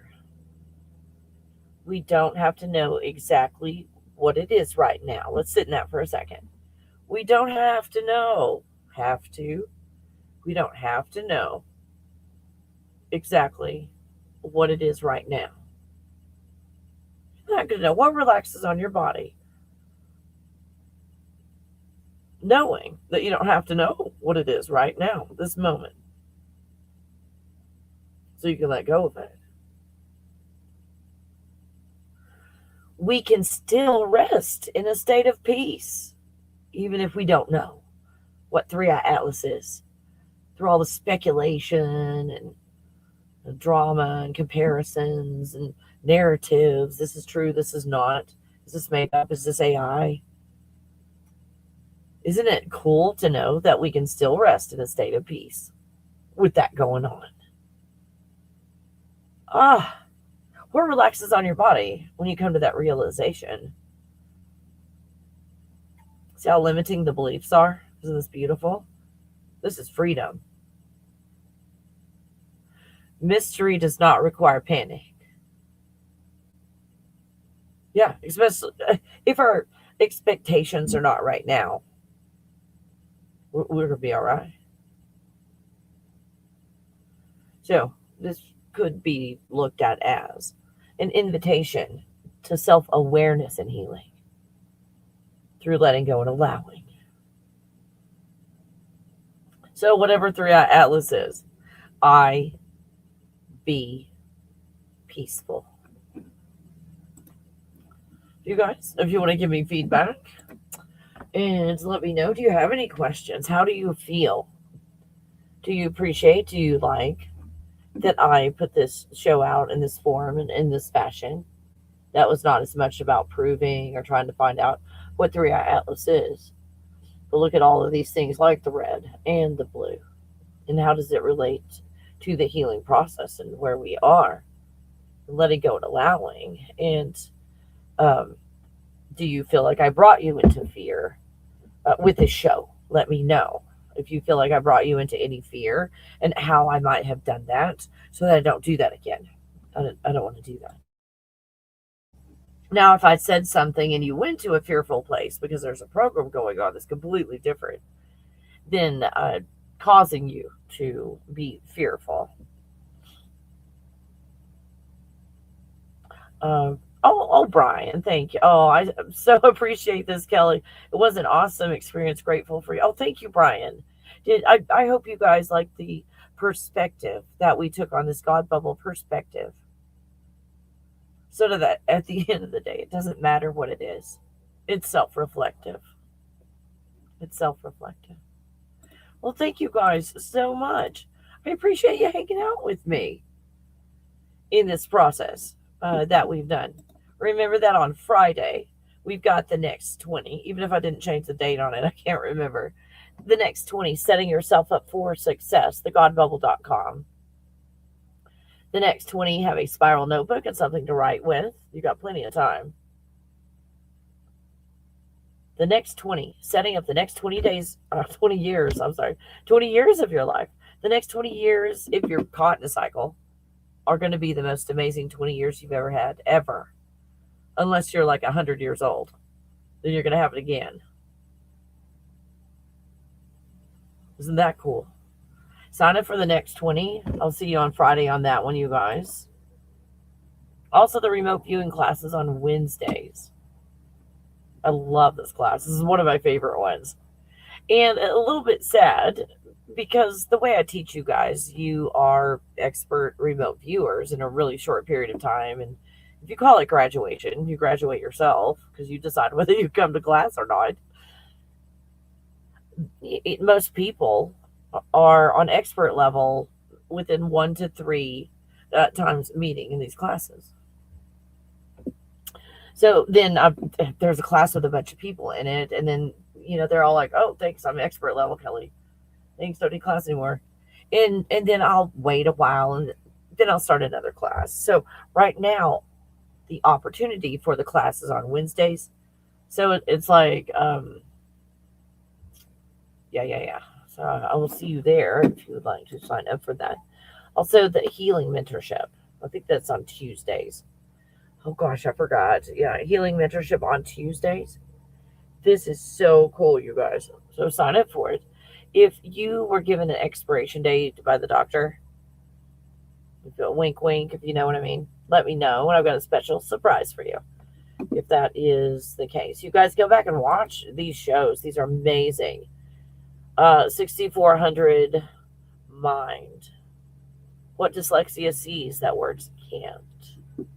We don't have to know exactly what it is right now. Let's sit in that for a second. We don't have to know. Have to. We don't have to know exactly what it is right now. You're not going to know what relaxes on your body. Knowing that you don't have to know what it is right now, this moment. So you can let go of it. We can still rest in a state of peace, even if we don't know what 3-Eye Atlas is. Through all the speculation and the drama and comparisons and narratives. This is true, this is not. Is this made up? Is this AI? Isn't it cool to know that we can still rest in a state of peace with that going on? What relaxes on your body when you come to that realization? See how limiting the beliefs are? Isn't this beautiful? This is freedom. Mystery does not require panic. Yeah, especially if our expectations are not right now. We're going to be all right. So this could be looked at as an invitation to self-awareness and healing through letting go and allowing. So whatever 3-Eye Atlas is, I be peaceful. You guys, if you want to give me feedback and let me know, do you have any questions? How do you feel? Do you appreciate, do you like that I put this show out in this form and in this fashion? That was not as much about proving or trying to find out what 3-Eye Atlas is. But look at all of these things like the red and the blue. And how does it relate to the healing process and where we are? Letting go and allowing. And do you feel like I brought you into fear with this show? Let me know if you feel like I brought you into any fear and how I might have done that so that I don't do that again. I don't want to do that. Now, if I said something and you went to a fearful place because there's a program going on that's completely different, then causing you to be fearful. Oh, Brian, thank you. Oh, I so appreciate this, Kelly. It was an awesome experience. Grateful for you. Oh, thank you, Brian. I hope you guys like the perspective that we took on this God bubble perspective. So that at the end of the day, it doesn't matter what it is. It's self-reflective. It's self-reflective. Well, thank you guys so much. I appreciate you hanging out with me in this process that we've done. Remember that on Friday, we've got the next 20, even if I didn't change the date on it, I can't remember. The next 20, setting yourself up for success, thegodbubble.com. The next 20, have a spiral notebook and something to write with. You got plenty of time. The next 20, setting up the next 20 days, 20 years, 20 years of your life. The next 20 years, if you're caught in a cycle, are going to be the most amazing 20 years you've ever had, ever. Unless you're like 100 years old. Then you're going to have it again. Isn't that cool? Sign up for the next 20. I'll see you on Friday on that one, you guys. Also, the remote viewing classes on Wednesdays. I love this class. This is one of my favorite ones. And a little bit sad because the way I teach you guys, you are expert remote viewers in a really short period of time. And if you call it graduation, you graduate yourself because you decide whether you come to class or not. Most people are on expert level within 1 to 3 times meeting in these classes. So then there's a class with a bunch of people in it, and then they're all like, "Oh, thanks, I'm expert level, Kelly. Thanks, don't need class anymore." And then I'll wait a while, and then I'll start another class. So right now, the opportunity for the class is on Wednesdays. So it's like, yeah. So I will see you there if you would like to sign up for that. Also, the healing mentorship. I think that's on Tuesdays. Oh gosh, I forgot. Yeah, healing mentorship on Tuesdays. This is so cool, you guys. So sign up for it. If you were given an expiration date by the doctor, wink, wink, if you know what I mean, let me know, and I've got a special surprise for you if that is the case. You guys go back and watch these shows. These are amazing. 6400 Mind. What dyslexia sees that words can't.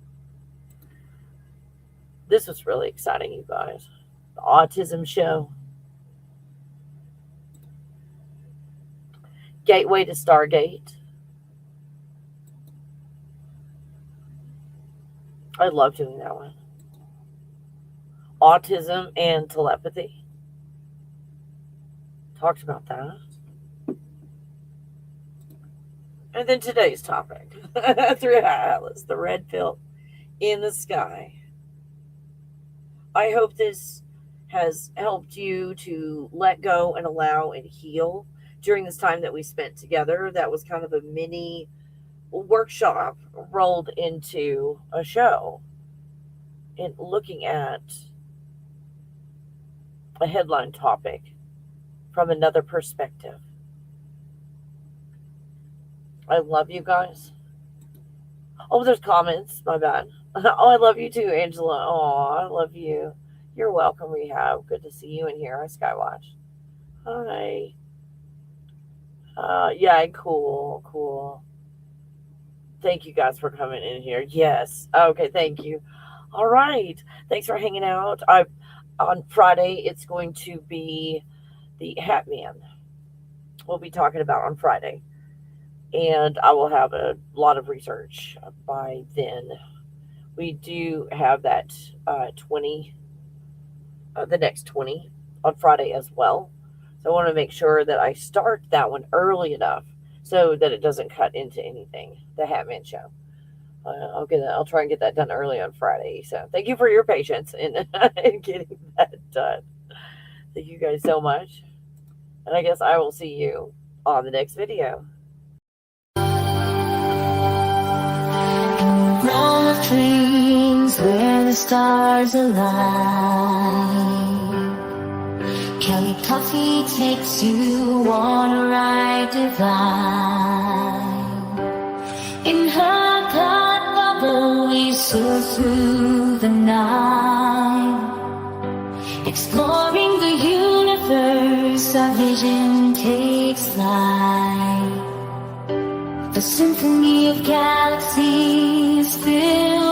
This was really exciting, you guys. The autism show. Gateway to Stargate. I love doing that one. Autism and telepathy. Talked about that. And then today's topic. Through Atlas, the red pill in the sky. I hope this has helped you to let go and allow and heal during this time that we spent together. That was kind of a mini workshop rolled into a show, and looking at a headline topic from another perspective. I love you guys. Oh, there's comments. My bad. Oh, I love you too, Angela. Oh, I love you. You're welcome, Rehab. Good to see you in here. Hi, Skywatch. Hi. Yeah, cool. Thank you guys for coming in here. Yes. Okay, thank you. All right. Thanks for hanging out. On Friday, it's going to be the Hat Man. We'll be talking about on Friday. And I will have a lot of research by then. We do have that 20, the next 20 on Friday as well. So I want to make sure that I start that one early enough so that it doesn't cut into anything, the Hat Man show. I'll try and get that done early on Friday. So thank you for your patience in getting that done. Thank you guys so much. And I guess I will see you on the next video. Realm of dreams where the stars align. Kelly Coffee takes you on a ride divine. In her thought bubble we soar through the night. Exploring the universe, our vision takes flight. A symphony of galaxies filled